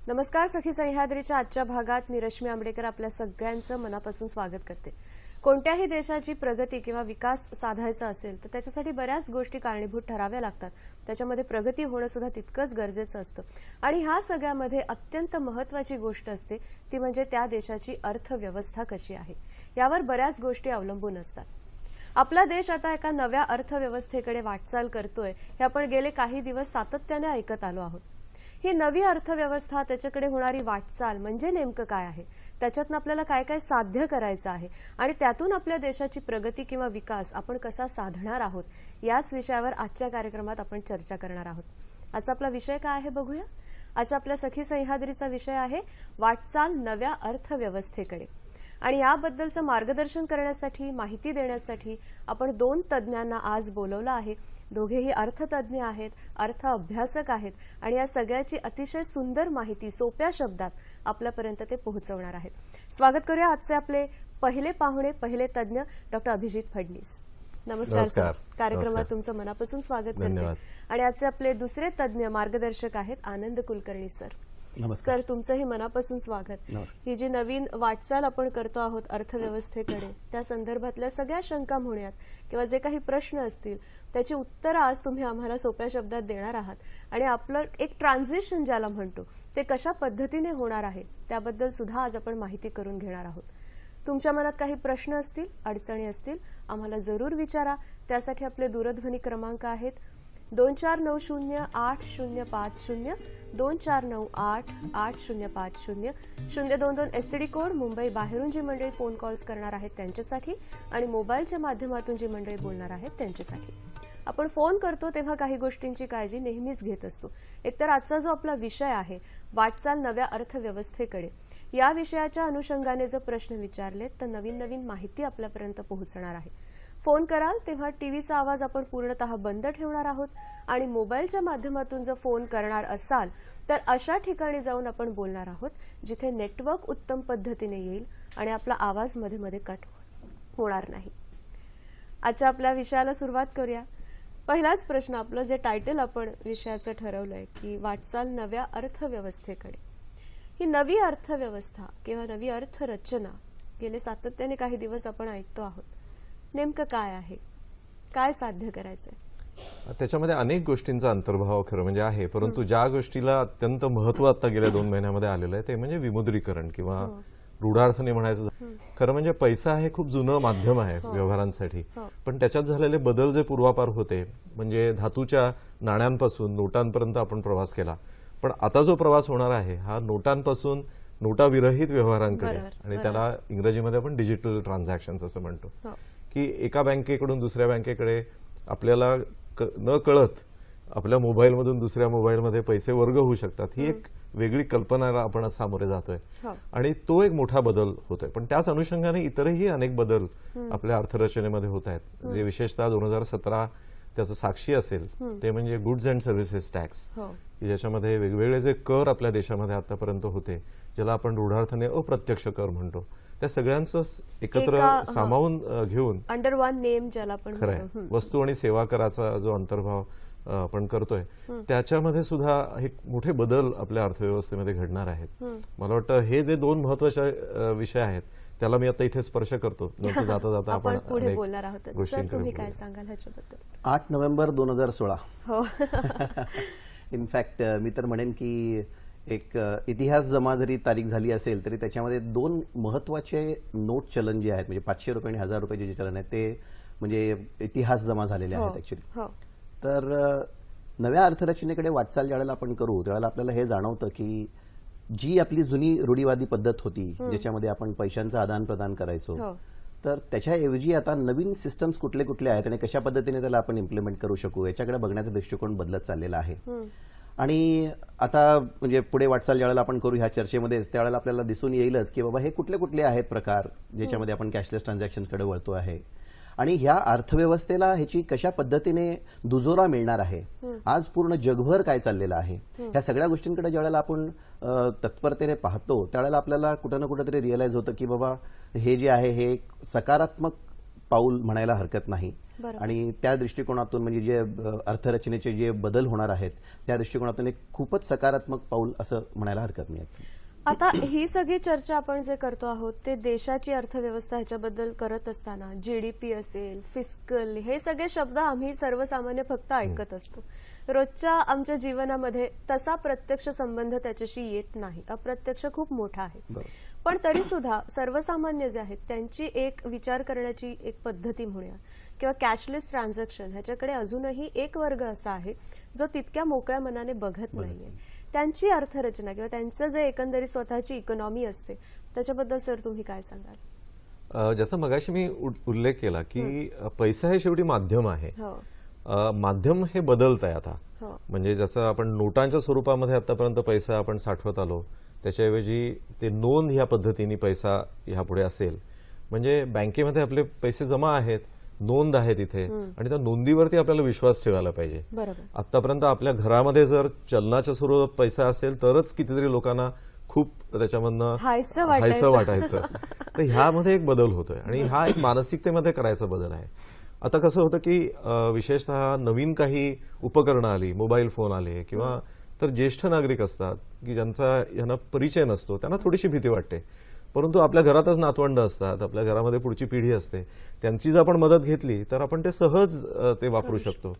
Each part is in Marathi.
नमस्कार. सखी सह्याद्रीच्या आजच्या भागात मी रश्मी आंबेडकर आपल्या सगळ्यांचं मनापासून स्वागत करते. कोणत्याही देशाची प्रगती किंवा विकास साधायचा असेल तर त्याच्यासाठी बऱ्याच गोष्टी कारणीभूत ठराव्या लागतात. त्याच्यामध्ये प्रगती होणं सुद्धा तितकंच गरजेचं असतं आणि ह्या सगळ्यामध्ये अत्यंत महत्त्वाची गोष्ट असते ती म्हणजे त्या देशाची अर्थव्यवस्था कशी आहे यावर बऱ्याच गोष्टी अवलंबून असतात. आपला देश आता एका नव्या अर्थव्यवस्थेकडे वाटचाल करतोय हे आपण गेले काही दिवस सातत्याने ऐकत आलो आहोत. ही नवी अर्थव्यवस्था त्याच्याकडे होणारी वाटचाल म्हणजे नेमकं काय आहे, त्याच्यातून आपल्याला काय काय साध्य करायचं आहे आणि त्यातून आपल्या देशाची प्रगती किंवा विकास आपण कसा साधणार आहोत याच विषयावर आजच्या कार्यक्रमात आपण चर्चा करणार आहोत. आजचा आपला विषय काय आहे बघूया. आजच्या आपल्या सखी सह्याद्रीचा विषय आहे वाटचाल नव्या अर्थव्यवस्थेकडे आणि याबद्दलचं मार्गदर्शन करण्यासाठी माहिती देण्यासाठी आपण दोन तज्ज्ञांना आज बोलवलं आहे. दोघेही अर्थतज्ञ आहेत, अर्थ अभ्यासक आहेत आणि या सगळ्याची अतिशय सुंदर माहिती सोप्या शब्दात आपल्यापर्यंत ते पोहोचवणार आहेत. स्वागत करूया आजचे आपले पहिले पाहुणे, पहिले तज्ज्ञ डॉक्टर अभिजित फडणीस. नमस्कार सर. कार्यक्रमात तुमचं मनापासून स्वागत करते. आणि आजचे आपले दुसरे तज्ज्ञ मार्गदर्शक आहेत आनंद कुलकर्णी सर. नमस्कार सर, तुमचंही मनापासून स्वागत. ही जी नवीन वाटचाल आपण करतो आहोत अर्थव्यवस्थेकडे त्या संदर्भातल्या सगळ्या शंका म्हणूयात किंवा जे काही प्रश्न असतील त्याची उत्तरं आज तुम्ही आम्हाला सोप्या शब्दात देणार आहात आणि आपलं एक ट्रान्झिशन ज्याला म्हणतो ते कशा पद्धतीने होणार आहे त्याबद्दल सुद्धा आज आपण माहिती करून घेणार आहोत. तुमच्या मनात काही प्रश्न असतील, अडचणी असतील आम्हाला जरूर विचारा. त्यासाठी आपले दूरध्वनी क्रमांक आहेत 24908050, 24988050, 022 एसटीडी कोड. मुंबई बाहेरून जी मंडळी फोन कॉल्स करणार आहेत त्यांच्यासाठी आणि मोबाईलच्या माध्यमातून जी मंडळी बोलणार आहेत त्यांच्यासाठी. आपण फोन करतो तेव्हा काही गोष्टींची काळजी नेहमीच घेत असतो. एकतर आजचा जो आपला विषय आहे वाटचाल नव्या अर्थव्यवस्थेकडे, या विषयाच्या अनुषंगाने जर प्रश्न विचारले तर नवीन नवीन माहिती आपल्यापर्यंत पोहोचणार आहे. फोन कराल तेव्हा टीव्हीचा आवाज आपण पूर्णतः बंद ठेवणार आहोत आणि मोबाईलच्या माध्यमातून जर फोन करणार असाल तर अशा ठिकाणी जाऊन आपण बोलणार आहोत जिथे नेटवर्क उत्तम पद्धतीने येईल आणि आपला आवाज मध्ये मध्ये कट होणार नाही. आजच्या आपल्या विषयाला सुरुवात करूया. पहिलाच प्रश्न, आपलं जे टायटल आपण विषयाचं ठरवलंय की वाटचाल नव्या अर्थव्यवस्थेकडे, ही नवी अर्थव्यवस्था किंवा नवी अर्थरचना गेले सातत्याने काही दिवस आपण ऐकतो आहोत. नेमकं काय आहे, काय साध्य करायचंय? त्याच्यामध्ये अनेक गोष्टींचा अंतर्भाव खरं म्हणजे आहे, परंतु ज्या गोष्टीला अत्यंत महत्व आता गेल्या 2 महिन्यामध्ये आलेलं आहे ते म्हणजे विमुद्रीकरण किंवा रूढार्थाने म्हणायचं खरं म्हणजे पैसा हे खूप जुनं माध्यम आहे व्यवहारांसाठी, पण त्याच्यात झालेले बदल जे पूर्वापार होते म्हणजे धातूच्या नाण्यांपासून नोटांपर्यंत आपण प्रवास केला, पण आता जो प्रवास होणार आहे हा नोटांपासून नोटाविरहित व्यवहारांकडे आणि त्याला इंग्रजीमध्ये आपण डिजिटल ट्रान्झॅक्शन्स असं म्हणतो की एका बँकेकडून दुसऱ्या बँकेकडे आपल्याला न कळत आपल्या मोबाईलमधून दुसऱ्या मोबाईलमध्ये पैसे वर्ग होऊ शकतात. ही एक वेगळी कल्पनाला आपण सामोरे जातोय आणि तो एक मोठा बदल होतोय. पण त्याच अनुषंगाने इतरही अनेक बदल आपल्या अर्थरचनेमध्ये होत आहेत, जे विशेषतः 2017 त्याचं साक्षी असेल ते म्हणजे गुड्स अँड सर्व्हिसेस टॅक्स, की ज्याच्यामध्ये वेगवेगळे जे कर आपल्या देशामध्ये आतापर्यंत होते ज्याला आपण रूढार्थाने अप्रत्यक्ष कर म्हणतो, त्या सगळ्यांचं एकत्र सामावून घेऊन अंडर वन नेम ज्याला आपण खरंय वस्तू आणि सेवा कराचा जो अंतर्भाव आपण करतोय त्याच्यामध्ये सुद्धा हे मोठे बदल आपल्या अर्थव्यवस्थेमध्ये घडणार आहेत. मला वाटतं हे जे 2 महत्त्वाचे विषय आहेत त्याला मी आता इथे स्पर्श करतो, नंतर जाता जाता आपण पुढे बोलणार आहोत. सर, तुम्ही काय सांगाल ह्याच्याबद्दल? 8 नोव्हेंबर 2016. हो. इनफॅक्ट मी तर म्हणेन की एक इतिहास जमा जरी तारीख झाली असेल तरी त्याच्यामध्ये 2 महत्त्वाचे नोट चलन जे आहेत, म्हणजे 500 रुपये आणि 1000 रुपयाचे जे चलन आहेत ते म्हणजे इतिहास जमा झालेले आहेत ऍक्च्युली. हो. तर नव्या अर्थरचनेकडे वाटचाल ज्यावेळेला आपण करू त्यावेळेला आपल्याला हे जाणवतं की जी आपली जुनी रूढीवादी पद्धत होती ज्याच्यामध्ये आपण पैशांचं आदान प्रदान करायचो, हो. तर त्याच्याऐवजी आता नवीन सिस्टम्स कुठले कुठले आहेत आणि कशा पद्धतीने त्याला आपण इम्प्लिमेंट करू शकू याच्याकडे बघण्याचा दृष्टिकोन बदलत चाललेला आहे. आणि आता म्हणजे पुढे वाटचाल ज्यावेळेला आपण करू ह्या चर्चेमध्ये त्यावेळेला आपल्याला दिसून येईलच की बाबा हे कुठले कुठले आहेत प्रकार ज्याच्यामध्ये आपण कॅशलेस ट्रान्झॅक्शनकडे वळतो आहे आणि ह्या अर्थव्यवस्थेला ह्याची कशा पद्धतीने दुजोरा मिळणार आहे, आज पूर्ण जगभर काय चाललेलं आहे, ह्या सगळ्या गोष्टींकडे ज्यावेळेला आपण तत्परतेने पाहतो त्यावेळेला आपल्याला कुठं ना कुठेतरी रिअलाइज होतं की बाबा हे जे आहे हे एक सकारात्मक पाऊल म्हणायला हरकत नाही. आणि त्या दृष्टिकोनातून म्हणजे जे अर्थरचनेचे जे बदल होणार आहेत त्या दृष्टिकोनातून एक खूपच सकारात्मक पाऊल असं म्हणायला हरकत नाही. आता ही सगळी चर्चा आपण जे करतो आहोत ते देशाची अर्थव्यवस्था ह्याच्याबद्दल करत असताना जीडीपी असेल, फिस्कल, हे सगळे शब्द आम्ही सर्वसामान्य फक्त ऐकत असतो. रोजच्या आमच्या जीवनामध्ये तसा प्रत्यक्ष संबंध त्याच्याशी येत नाही, अप्रत्यक्ष खूप मोठा आहे. पण तरी सुद्धा सर्वसामान्य जे आहेत त्यांची एक विचार करण्याची एक पद्धती म्हणूया किंवा कॅशलेस ट्रान्झॅक्शन ह्याच्याकडे अजूनही एक वर्ग असा आहे जो तितक्या मोकळ्या मनाने बघत नाहीये. त्यांची अर्थरचना किंवा त्यांचं जे एकंदरीत स्वतःची इकॉनॉमी असते त्याच्याबद्दल सर तुम्ही काय सांगाल? जसं मगाशी मी उल्लेख केला की पैसा हे शेवटी माध्यम आहे. माध्यम हे बदलत आहे आता. म्हणजे जसं आपण नोटांच्या स्वरूपामध्ये आतापर्यंत पैसा आपण साठवत आलो त्याच्याऐवजी ते नोंद ह्या पद्धतीने पैसा ह्यापुढे असेल. म्हणजे बँकेमध्ये आपले पैसे जमा आहेत, नोंद आहे तिथे आणि त्या नोंदीवरती आपल्याला विश्वास ठेवायला पाहिजे. आतापर्यंत आपल्या घरामध्ये जर चलनाच्या स्वरूपात पैसा असेल तरच कितीतरी लोकांना खूप त्याच्यामधनं हायसं वाटायचं. तर ह्यामध्ये एक बदल होतोय आणि हा एक मानसिकतेमध्ये करायचा बदल आहे. आता कसं होतं की विशेषतः नवीन काही उपकरणं आली, मोबाईल फोन आले किंवा तर ज्येष्ठ नागरिक असतात की ज्यांचा यांना परिचय नसतो त्यांना थोडीशी भीती वाटते. परंतु आपल्या घरातच नातवंड असतात, आपल्या घरामध्ये पुढची पिढी असते, त्यांची जर आपण मदत घेतली तर आपण ते सहज ते वापरू शकतो.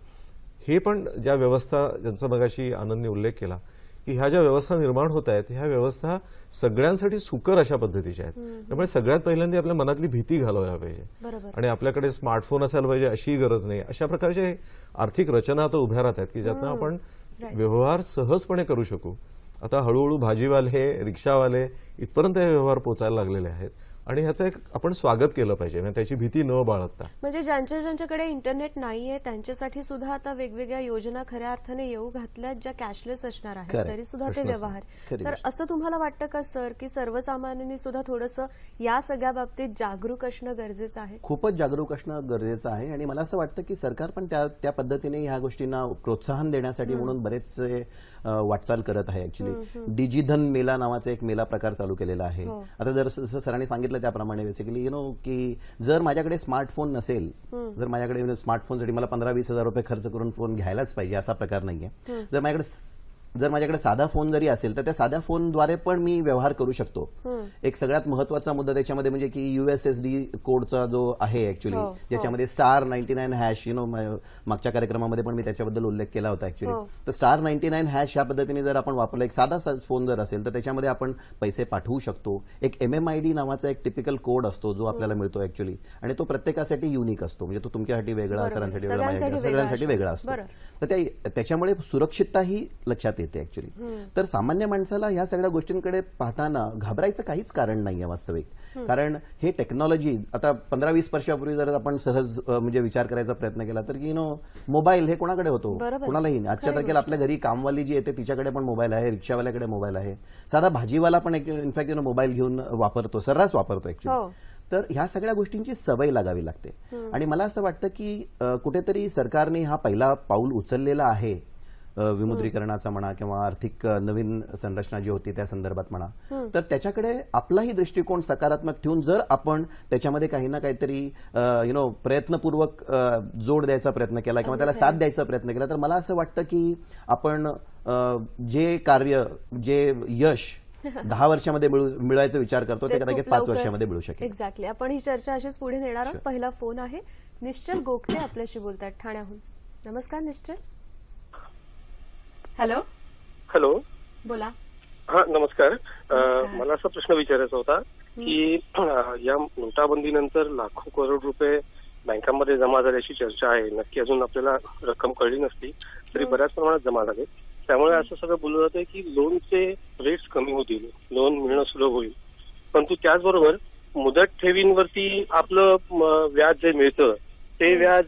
हे पण ज्या व्यवस्था ज्यांचा मगाशी आनंदने उल्लेख केला की ह्या ज्या व्यवस्था निर्माण होत आहेत ह्या व्यवस्था सगळ्यांसाठी सुकर अशा पद्धतीच्या आहेत. त्यामुळे सगळ्यात पहिल्यांदा आपल्या मनातली भीती घालवायला पाहिजे आणि आपल्याकडे स्मार्टफोन असायला पाहिजे अशी गरज नाही. अशा प्रकारचे आर्थिक रचना आता उभ्या राहत आहेत की ज्यातनं आपण व्यवहार सहजपणे करू शकू. आता हळूहळू भाजीवाले, रिक्षावाले इथपर्यंत हे व्यवहार पोचायला लागलेले आहेत आणि ह्याचं एक आपण स्वागत केलं पाहिजे, म्हणजे त्याची भीती न बाळगता. म्हणजे ज्यांच्याकडे इंटरनेट नाहीये त्यांच्यासाठी सुद्धा आता वेगवेगळ्या योजना खऱ्या अर्थाने येऊ घातल्यात ज्या कॅशलेस असणार आहेत तरी सुद्धा ते व्यवहार. तर असं तुम्हाला वाटतं का सर की सर्वसामान्यांनी सुद्धा थोडंसं या सगळ्या बाबतीत जागरूक असणं गरजेचं आहे? खूपच जागरूक असणं गरजेचं आहे आणि मला असं वाटतं की सरकार पण त्या पद्धतीने ह्या गोष्टींना प्रोत्साहन देण्यासाठी म्हणून बरेचसे वाटचाल करत आहे. ऍक्च्युली डिजिधन मेला नावाचा एक मेला प्रकार चालू केलेला आहे. आता जसं सरांनी सांगितलं त्याप्रमाणे बेसिकली की जर माझ्याकडे स्मार्टफोन नसेल, जर माझ्याकडे स्मार्टफोनसाठी मला 15-20 हजार रुपये खर्च करून फोन घ्यायलाच पाहिजे असा प्रकार नाहीये. जर माझ्याकडे साधा फोन जरी असेल तर त्या साध्या फोनद्वारे पण मी व्यवहार करू शकतो. एक सगळ्यात महत्वाचा मुद्दा त्याच्यामध्ये म्हणजे की USSD कोडचा जो आहे ऍक्च्युली ज्याच्यामध्ये *99# मागच्या कार्यक्रमामध्ये पण मी त्याच्याबद्दल उल्लेख केला होता ऍक्च्युली. तर *99# ह्या पद्धतीने जर आपण वापरला, एक साधा फोन जर असेल तर त्याच्यामध्ये आपण पैसे पाठवू शकतो. एक MMID नावाचा एक टिपिकल कोड असतो जो आपल्याला मिळतो ऍक्च्युली आणि तो प्रत्येकासाठी युनिक असतो. म्हणजे तो तुमच्यासाठी वेगळा, सरांसाठी वेगळा, सगळ्यांसाठी वेगळा असतो. तर त्याच्यामुळे सुरक्षितता ही लक्षात येते ऍक्च्युली. तर सामान्य माणसाला ह्या सगळ्या गोष्टींकडे पाहताना घाबरायचं काहीच कारण नाहीये वास्तविक. कारण हे टेक्नॉलॉजी आता 15-20 वर्षापूर्वी जर आपण सहज म्हणजे विचार करायचा प्रयत्न केला तर की मोबाईल हे कोणाकडे होतो? कोणालाही. आजच्या तारखेला आपल्या घरी कामवाली जी येते तिच्याकडे पण मोबाईल आहे, रिक्षावाल्याकडे मोबाईल आहे, साधा भाजीवाला पण इनफॅक्ट मोबाईल घेऊन वापरतो, सर्रास वापरतो ऍक्च्युली. तर ह्या सगळ्या गोष्टींची सवय लागावी लागते आणि मला असं वाटतं की कुठेतरी सरकारने हा पहिला पाऊल उचललेला आहे विमुद्रीकरणाचा म्हणा किंवा आर्थिक नवीन संरचना जी होती त्या संदर्भात म्हणा. तर त्याच्याकडे आपलाही दृष्टिकोन सकारात्मक ठेवून जर आपण त्याच्यामध्ये काही ना काहीतरी प्रयत्नपूर्वक जोड द्यायचा प्रयत्न केला किंवा त्याला साथ द्यायचा प्रयत्न केला तर मला असं वाटतं की आपण जे कार्य, जे यश 10 वर्षामध्ये मिळवायचा विचार करतो ते कदाचित 5 वर्षामध्ये मिळू शकेल. एक्झॅक्टली. आपण ही चर्चा अशीच पुढे नेणार आहोत. पहिला फोन आहे, निश्चल गोखले आपल्याशी बोलतात ठाण्याहून. नमस्कार निश्चल. Hello hello. बोला. हा नमस्कार. नमस्कार. मला असा प्रश्न विचारायचा होता की या नोटाबंदीनंतर लाखो करोड रुपये बँकांमध्ये जमा झाल्याची चर्चा आहे. नक्की अजून आपल्याला रक्कम कळली नसती तरी बऱ्याच प्रमाणात जमा झाले. त्यामुळे असं सगळं बोललं जातंय की लोनचे रेट्स कमी होतील, लोन मिळणं सुलभ होईल. परंतु त्याचबरोबर मुदत ठेवींवरती आपलं व्याज जे मिळतं ते व्याज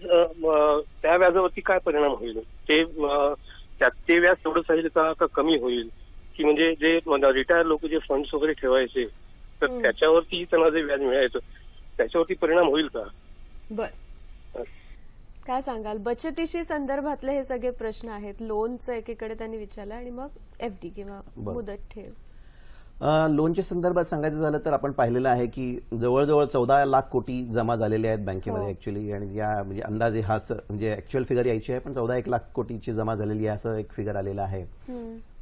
त्या व्याजावरती काय परिणाम होईल? ते व्याज तेवढंच राहील का कमी होईल? की म्हणजे जे रिटायर लोक जे फंड्स वगैरे ठेवायचे तर त्याच्यावरती त्यांना जे व्याज मिळायचं त्याच्यावरती परिणाम होईल का? बर, काय सांगाल? बचतीशी संदर्भातले हे सगळे प्रश्न आहेत. लोनचं एकीकडे त्यांनी विचारलं आणि मग FD किंवा मुदत ठेव. लोनच्या संदर्भात सांगायचं झालं तर आपण पाहिलेलं आहे की जवळजवळ 14 लाख कोटी जमा झालेले आहेत बँकेमध्ये ऍक्च्युअली. आणि या म्हणजे अंदाजे हा म्हणजे ऍक्च्युअल फिगर यायची आहे पण 14-1 लाख कोटीची जमा झालेली आहे असं एक फिगर आलेलं आहे.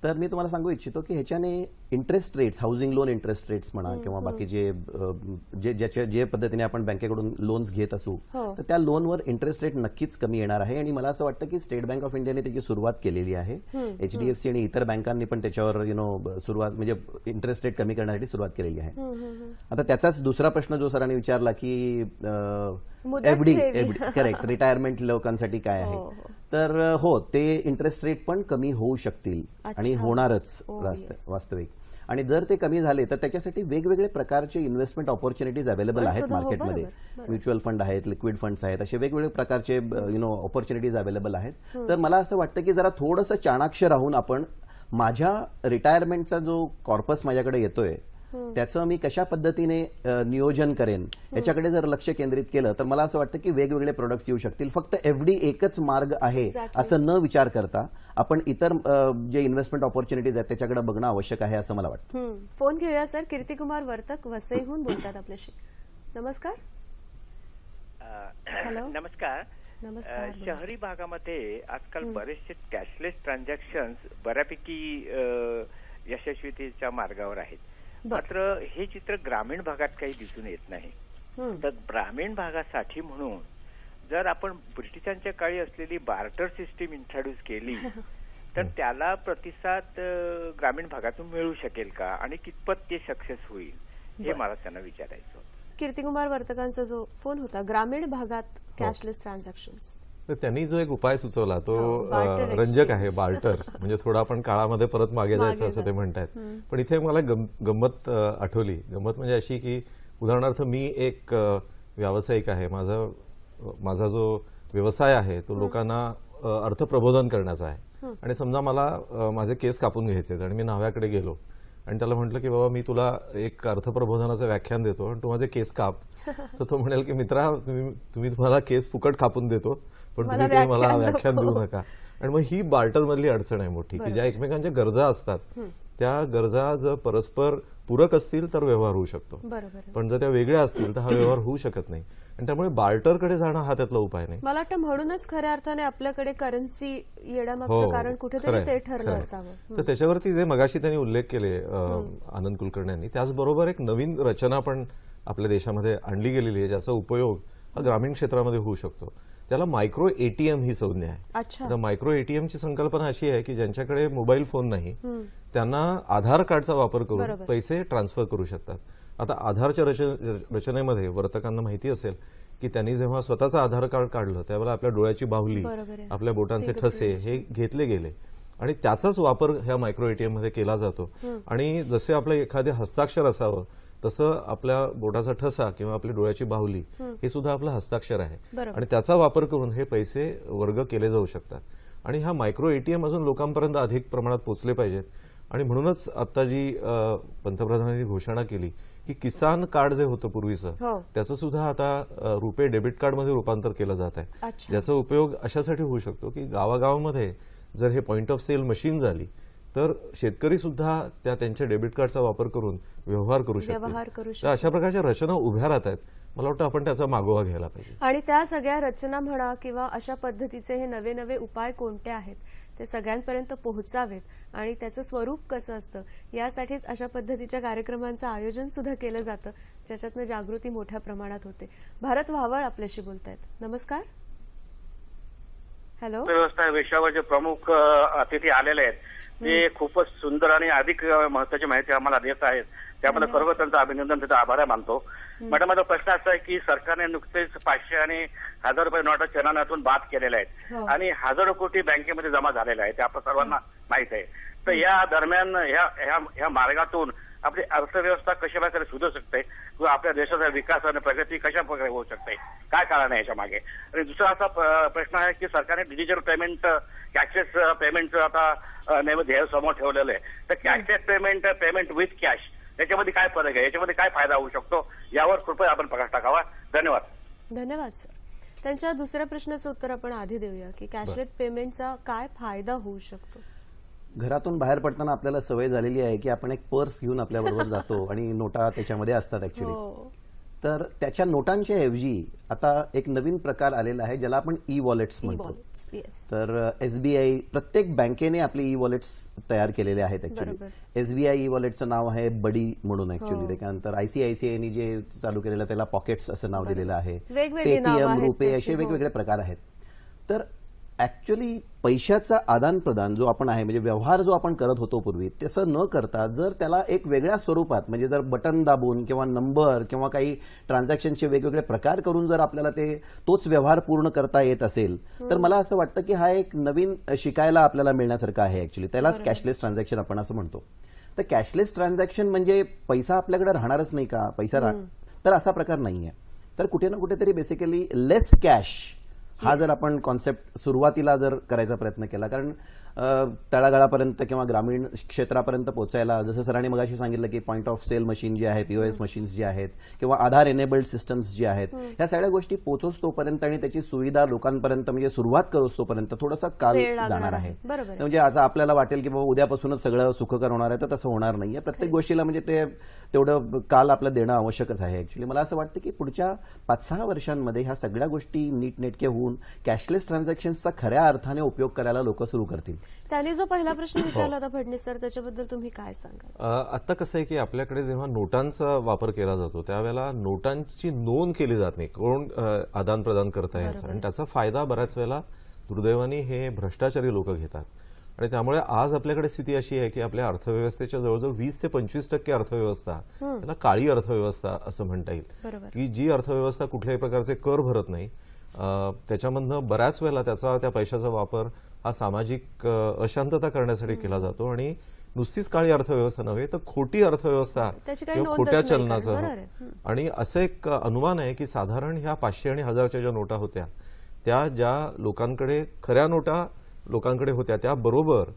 तर मी तुम्हाला सांगू इच्छितो की ह्याच्याने interest rates, housing loan interest rates म्हणा किंवा बाकी जे पद्धतीने आपण बँकेकडून लोन्स घेत असू तर त्या लोनवर इंटरेस्ट रेट नक्कीच कमी येणार आहे. आणि मला असं वाटतं की स्टेट बँक ऑफ इंडियाने त्याची सुरुवात केलेली आहे. HDFC आणि इतर बँकांनी पण त्याच्यावर सुरुवात म्हणजे इंटरेस्ट रेट कमी करण्यासाठी सुरुवात केलेली आहे. आता त्याचाच दुसरा प्रश्न जो सरांनी विचारला की FD करेक्ट, रिटायरमेंट लोकांसाठी काय आहे, तर हो ते इंटरेस्ट रेट पण कमी होऊ शकतील आणि होणारच वास्तविक. आणि जर ते कमी झाले तर त्याच्यासाठी वेगवेगळे प्रकारचे इन्व्हेस्टमेंट ऑपॉर्च्युनिटीज अवेलेबल आहेत मार्केटमध्ये. म्युच्युअल फंड आहेत, लिक्विड फंड्स आहेत, असे वेगवेगळे प्रकारचे ऑपॉर्च्युनिटीज अवेलेबल आहेत. तर मला असं वाटतं की जरा थोडंसं चाणाक्ष राहून आपण माझ्या रिटायरमेंटचा जो कॉर्पस माझ्याकडे येतोय त्याचं मी कशा पद्धतीने नियोजन करेन याच्याकडे जर लक्ष केंद्रित केलं तर मला असं वाटतं की वेगवेगळे प्रोडक्ट्स येऊ शकतील. फक्त FD एकच मार्ग आहे असं न विचार करता आपण इतर जे इन्व्हेस्टमेंट ऑपॉर्च्युनिटीज आहेत त्याच्याकडे बघणं आवश्यक आहे असं मला वाटतं. फोन घेऊया सर. कीर्तिकुमार वर्तक वसईहून बोलतात आपल्याशी. नमस्कार. हॅलो. नमस्कार. नमस्कार. शहरी भागामध्ये आजकाल बरेचसे कॅशलेस ट्रान्झॅक्शन्स बऱ्यापैकी यशस्वीतेच्या मार्गावर आहेत. मात्र हे चित्र ग्रामीण भागात काही दिसून येत नाही. तर ग्रामीण भागासाठी म्हणून जर आपण ब्रिटिशांच्या काळी असलेली बार्टर सिस्टीम इंट्रोड्यूस केली तर त्याला प्रतिसाद ग्रामीण भागातून मिळू शकेल का आणि कितपत ते सक्सेस होईल हे मला त्यांना विचारायचं होतं. कीर्तिकुमार वर्तकांचा जो फोन होता, ग्रामीण भागात कॅशलेस ट्रान्झॅक्शन्स, तर त्यांनी जो एक उपाय सुचवला तो रंजक आहे. बार्टर म्हणजे थोडा आपण काळामध्ये परत मागे जायचं असं ते म्हणतात. पण इथे मला गंमत आठवली. गंमत म्हणजे अशी की उदाहरणार्थ मी एक व्यावसायिक आहे. माझा जो व्यवसाय आहे तो लोकांना अर्थप्रबोधन करण्याचा आहे. आणि समजा मला माझे केस कापून घ्यायचे आणि मी न्हाव्याकडे गेलो आणि त्याला म्हटलं की बाबा मी तुला एक अर्थप्रबोधनाचं व्याख्यान देतो आणि तू माझे केस काप. तर तो म्हणेल की मित्रा तुम्ही तुम्हाला केस फुकट कापून देतो पण तुम्ही काही मला व्याख्यान देऊ नका. आणि मग ही बार्टर मधली अडचण आहे मोठी की ज्या एकमेकांच्या गरजा असतात त्या गरजा जर परस्पर पूरक असतील तर व्यवहार होऊ शकतो. पण जर त्या वेगळ्या असतील तर हा व्यवहार होऊ शकत नाही. आणि त्यामुळे बार्टरकडे जाणं हा त्यातला उपाय नाही. मला वाटतं म्हणूनच खऱ्या अर्थाने आपल्याकडे करन्सी येण्यामागचं कारण कुठेतरी ते ठरलं असावं. तर त्याच्यावरती जे मगाशी त्यांनी उल्लेख केले आनंद कुलकर्णी यांनी, त्याचबरोबर एक नवीन रचना पण आपल्या देशामध्ये आणली गेलेली आहे ज्याचा उपयोग हा ग्रामीण क्षेत्रामध्ये होऊ शकतो. त्याला मायक्रो ATM ही संज्ञा आहे. आता मायक्रो ATM ची संकल्पना अशी आहे की ज्यांच्याकडे मोबाईल फोन नाही त्यांना आधार कार्डचा वापर करून पैसे ट्रान्सफर करू शकतात. आता आधारच्या रचनेमध्ये वर्तकांना माहिती असेल की त्यांनी जेव्हा स्वतःचं आधार कार्ड काढलं त्यावेळेला आपल्या डोळ्याची बाहुली, आपल्या बोटांचे ठसे हे घेतले गेले आणि त्याचाच वापर ह्या मायक्रो ATM मध्ये केला जातो. आणि जसे आपलं एखादे हस्ताक्षर असावं तसं आपल्या बोटाचा ठसा किंवा आपल्या डोळ्याची बाहुली हे सुद्धा आपलं हस्ताक्षर आहे आणि त्याचा वापर करून हे पैसे वर्ग केले जाऊ शकतात. आणि हा मायक्रो ATM अजून लोकांपर्यंत अधिक प्रमाणात पोहोचले पाहिजेत. आणि म्हणूनच आता जी पंतप्रधानांनी घोषणा केली की किसान कार्ड जे होतं पूर्वीचं त्याचं सुद्धा आता रुपे डेबिट कार्ड मध्ये रूपांतर केलं जात आहे. ज्याचा उपयोग अशासाठी होऊ शकतो की गावागावामध्ये जर हे पॉइंट ऑफ सेल मशीन झाली तर शेतकरी सुद्धा त्यांच्या डेबिट कार्डचा वापर करून व्यवहार करू शकतात. तर अशा प्रकारच्या रचना उभ्या राहत आहेत. मला वाटतं आपण त्याचा मागोवा घ्यायला पाहिजे. आणि त्या सगळ्या रचना म्हणा किंवा अशा पद्धतीचे हे नवे नवे उपाय कोणते आहेत ते सगळ्यांपर्यंत पोहोचावेत आणि त्याचं स्वरूप कसं असतं यासाठीच अशा पद्धतीच्या कार्यक्रमांचं आयोजन सुद्धा केलं जातं ज्याच्यातनं जागृती मोठ्या प्रमाणात होते. भारत वावळ आपल्याशी बोलतायत. नमस्कार. हॅलो. व्यवस्था विषयावर जे प्रमुख अतिथी आलेले आहेत ते खूपच सुंदर आणि अधिक महत्वाची माहिती आम्हाला देत आहेत. त्याबद्दल खरोखर त्यांचं अभिनंदन, त्याचा आभार मानतो. मॅडम, माझा प्रश्न असा आहे की सरकारने नुकतेच 500 आणि 1000 रुपये नोटा चलनातून बाद केलेल्या आहेत आणि हजारो कोटी बँकेमध्ये जमा झालेल्या आहेत, ते आपण सर्वांना माहित आहे. तर या दरम्यान ह्या मार्गातून आपली अर्थव्यवस्था कशा प्रकारे सुधरू शकते किंवा आपल्या देशाचा विकास आणि प्रगती कशा प्रकारे होऊ शकते, काय कारण आहे याच्या मागे? आणि दुसरा असा प्रश्न आहे की सरकारने डिजिटल पेमेंट, कॅशलेस पेमेंटचं आता नेहमी ध्येय समोर ठेवलेलं आहे. तर कॅशलेस पेमेंट विथ कॅश याच्यामध्ये काय फरक आहे, याच्यामध्ये काय फायदा होऊ शकतो, यावर कृपया आपण प्रकाश टाकावा. धन्यवाद. धन्यवाद सर. त्यांच्या दुसऱ्या प्रश्नाचं उत्तर आपण आधी देऊया की कॅशलेस पेमेंटचा काय फायदा होऊ शकतो. घरातून बाहेर पडताना आपल्याला सवय झालेली आहे की आपण एक पर्स घेऊन आपल्याबरोबर जातो आणि नोटा त्याच्यामध्ये असतात ऍक्च्युली. तर त्याच्या नोटांच्या ऐवजी आता एक नवीन प्रकार आलेला आहे ज्याला आपण ई वॉलेट्स म्हणतो. तर एसबीआय, प्रत्येक बँकेने आपले ई वॉलेट्स तयार केलेले आहेत ऍक्च्युली. एसबीआय ई वॉलेटचं नाव आहे बडी म्हणून ऍक्च्युली. त्याच्यानंतर आयसीआयसीआयने जे चालू केलेलं त्याला पॉकेट्स असं नाव दिलेलं आहे. पेटीएम, रुपे असे वेगवेगळे प्रकार आहेत. तर ऍक्च्युली पैशाचा आदान प्रदान जो आपण आहे, म्हणजे व्यवहार जो आपण करत होतो पूर्वी, तसं न करता जर त्याला एक वेगळ्या स्वरूपात, म्हणजे जर बटन दाबून किंवा नंबर किंवा काही ट्रान्झॅक्शनचे वेगवेगळे प्रकार करून जर आपल्याला तोच व्यवहार पूर्ण करता येत असेल तर मला असं वाटतं की हा एक नवीन शिकायला आपल्याला मिळण्यासारखं आहे ऍक्च्युली. त्यालाच कॅशलेस ट्रान्झॅक्शन आपण असं म्हणतो. तर कॅशलेस ट्रान्झॅक्शन म्हणजे पैसा आपल्याकडे राहणारच नाही का, पैसा तर असा प्रकार नाहीये. तर कुठे ना कुठेतरी बेसिकली लेस कॅश हा जर आपण कॉन्सेप्ट सुरुवातीला जर करायचा प्रयत्न केला, कारण तळागाळापर्यंत किंवा ग्रामीण क्षेत्रापर्यंत पोहोचायला, जसं सरांनी मगाशी सांगितलं की पॉईंट ऑफ सेल मशीन जे आहे, पीओएस मशीन्स जे आहेत किंवा आधार एनेबल्ड सिस्टम्स जे आहेत, ह्या सगळ्या गोष्टी पोहोचोच तोपर्यंत आणि त्याची सुविधा लोकांपर्यंत म्हणजे सुरुवात करोच तोपर्यंत थोडासा काल जाणार आहे. म्हणजे आता आपल्याला वाटेल की बाबा उद्यापासूनच सगळं सुखकर होणार आहे, तर तसं होणार नाहीये. प्रत्येक गोष्टीला म्हणजे तेवढं काल आपलं देणं आवश्यकच आहे ऍक्च्युली. मला असं वाटतं की पुढच्या 5-6 वर्षांमध्ये ह्या सगळ्या गोष्टी नीटनेटके होऊन कॅशलेस ट्रान्झॅक्शन्सचा खऱ्या अर्थाने उपयोग करायला लोक सुरू करतील. त्यांनी जो पहिला प्रश्न विचारला होता फडणवीस सर, त्याच्याबद्दल तुम्ही काय सांगाल? आता कसं आहे की आपल्याकडे जेव्हा नोटांचा वापर केला जातो त्यावेळेला नोटांची नोंद केली जात नाही, कोण आदान प्रदान करता याचा, आणि त्याचा फायदा बऱ्याच वेळेला दुर्दैवाने हे भ्रष्टाचारी लोक घेतात. आणि त्यामुळे आज आपल्याकडे स्थिती अशी आहे की आपल्या अर्थव्यवस्थेच्या जवळजवळ 20 ते 25% अर्थव्यवस्था, त्याला काळी अर्थव्यवस्था असं म्हणता येईल, की जी अर्थव्यवस्था कुठल्याही प्रकारचे कर भरत नाही. त्याच्यामधनं बऱ्याच वेळेला त्या पैशाचा वापर हा सामाजिक अशांतता करण्यासाठी केला जातो. आणि नुसतीच काळी अर्थव्यवस्था नव्हे तर खोटी अर्थव्यवस्था किंवा खोट्या चलनाचा. आणि असं एक अनुमान आहे की साधारण ह्या 500 आणि 1000च्या ज्या नोटा होत्या त्या ज्या लोकांकडे खऱ्या नोटा लोकांकडे होत्या त्याबरोबर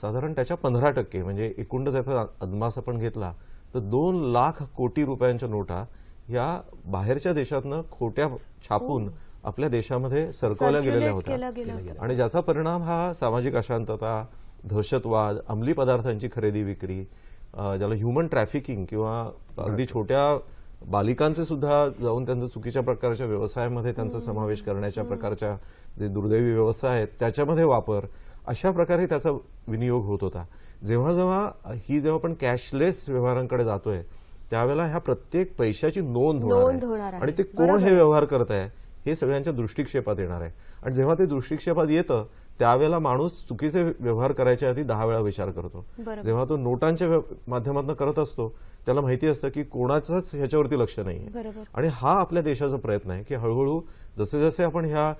साधारण त्याच्या 15%, म्हणजे एकूण त्याचा अदमास आपण घेतला तर 2 लाख कोटी रुपयांच्या नोटा या बाहेरच्या देशातनं खोट्या छापून आपल्या देशामध्ये सरकवल्या गेलेल्या होत्या. आणि ज्याचा परिणाम हा सामाजिक अशांतता, दहशतवाद, अंमली पदार्थांची खरेदी विक्री, ज्याला ह्युमन ट्रॅफिकिंग किंवा अगदी छोट्या बालिकांचे सुद्धा जाऊन त्यांचं चुकीच्या प्रकारच्या व्यवसायामध्ये त्यांचा समावेश करण्याच्या प्रकारच्या जे दुर्दैवी व्यवस्था आहेत त्याच्यामध्ये वापर, अशा प्रकारे त्याचा विनियोग होत होता. जेव्हा आपण कॅशलेस व्यवहारांकडे जातोय त्यावेळेला ह्या प्रत्येक पैशाची नोंद होणार आहे आणि ते कोण हे व्यवहार करत आहे हे सगळ्यांच्या दृष्टिक्षेपात येणार आहे. आणि जेव्हा ते दृष्टिक्षेपात येतं त्यावेळेला माणूस चुकीचे व्यवहार करायच्या आधी 10 वेळा विचार करतो. जेव्हा तो नोटांच्या माध्यमातून करत असतो त्याला माहिती असतं की कोणाचाच ह्याच्यावरती लक्ष नाहीये. आणि हा आपल्या देशाचा प्रयत्न आहे की हळूहळू जसे जसे आपण ह्या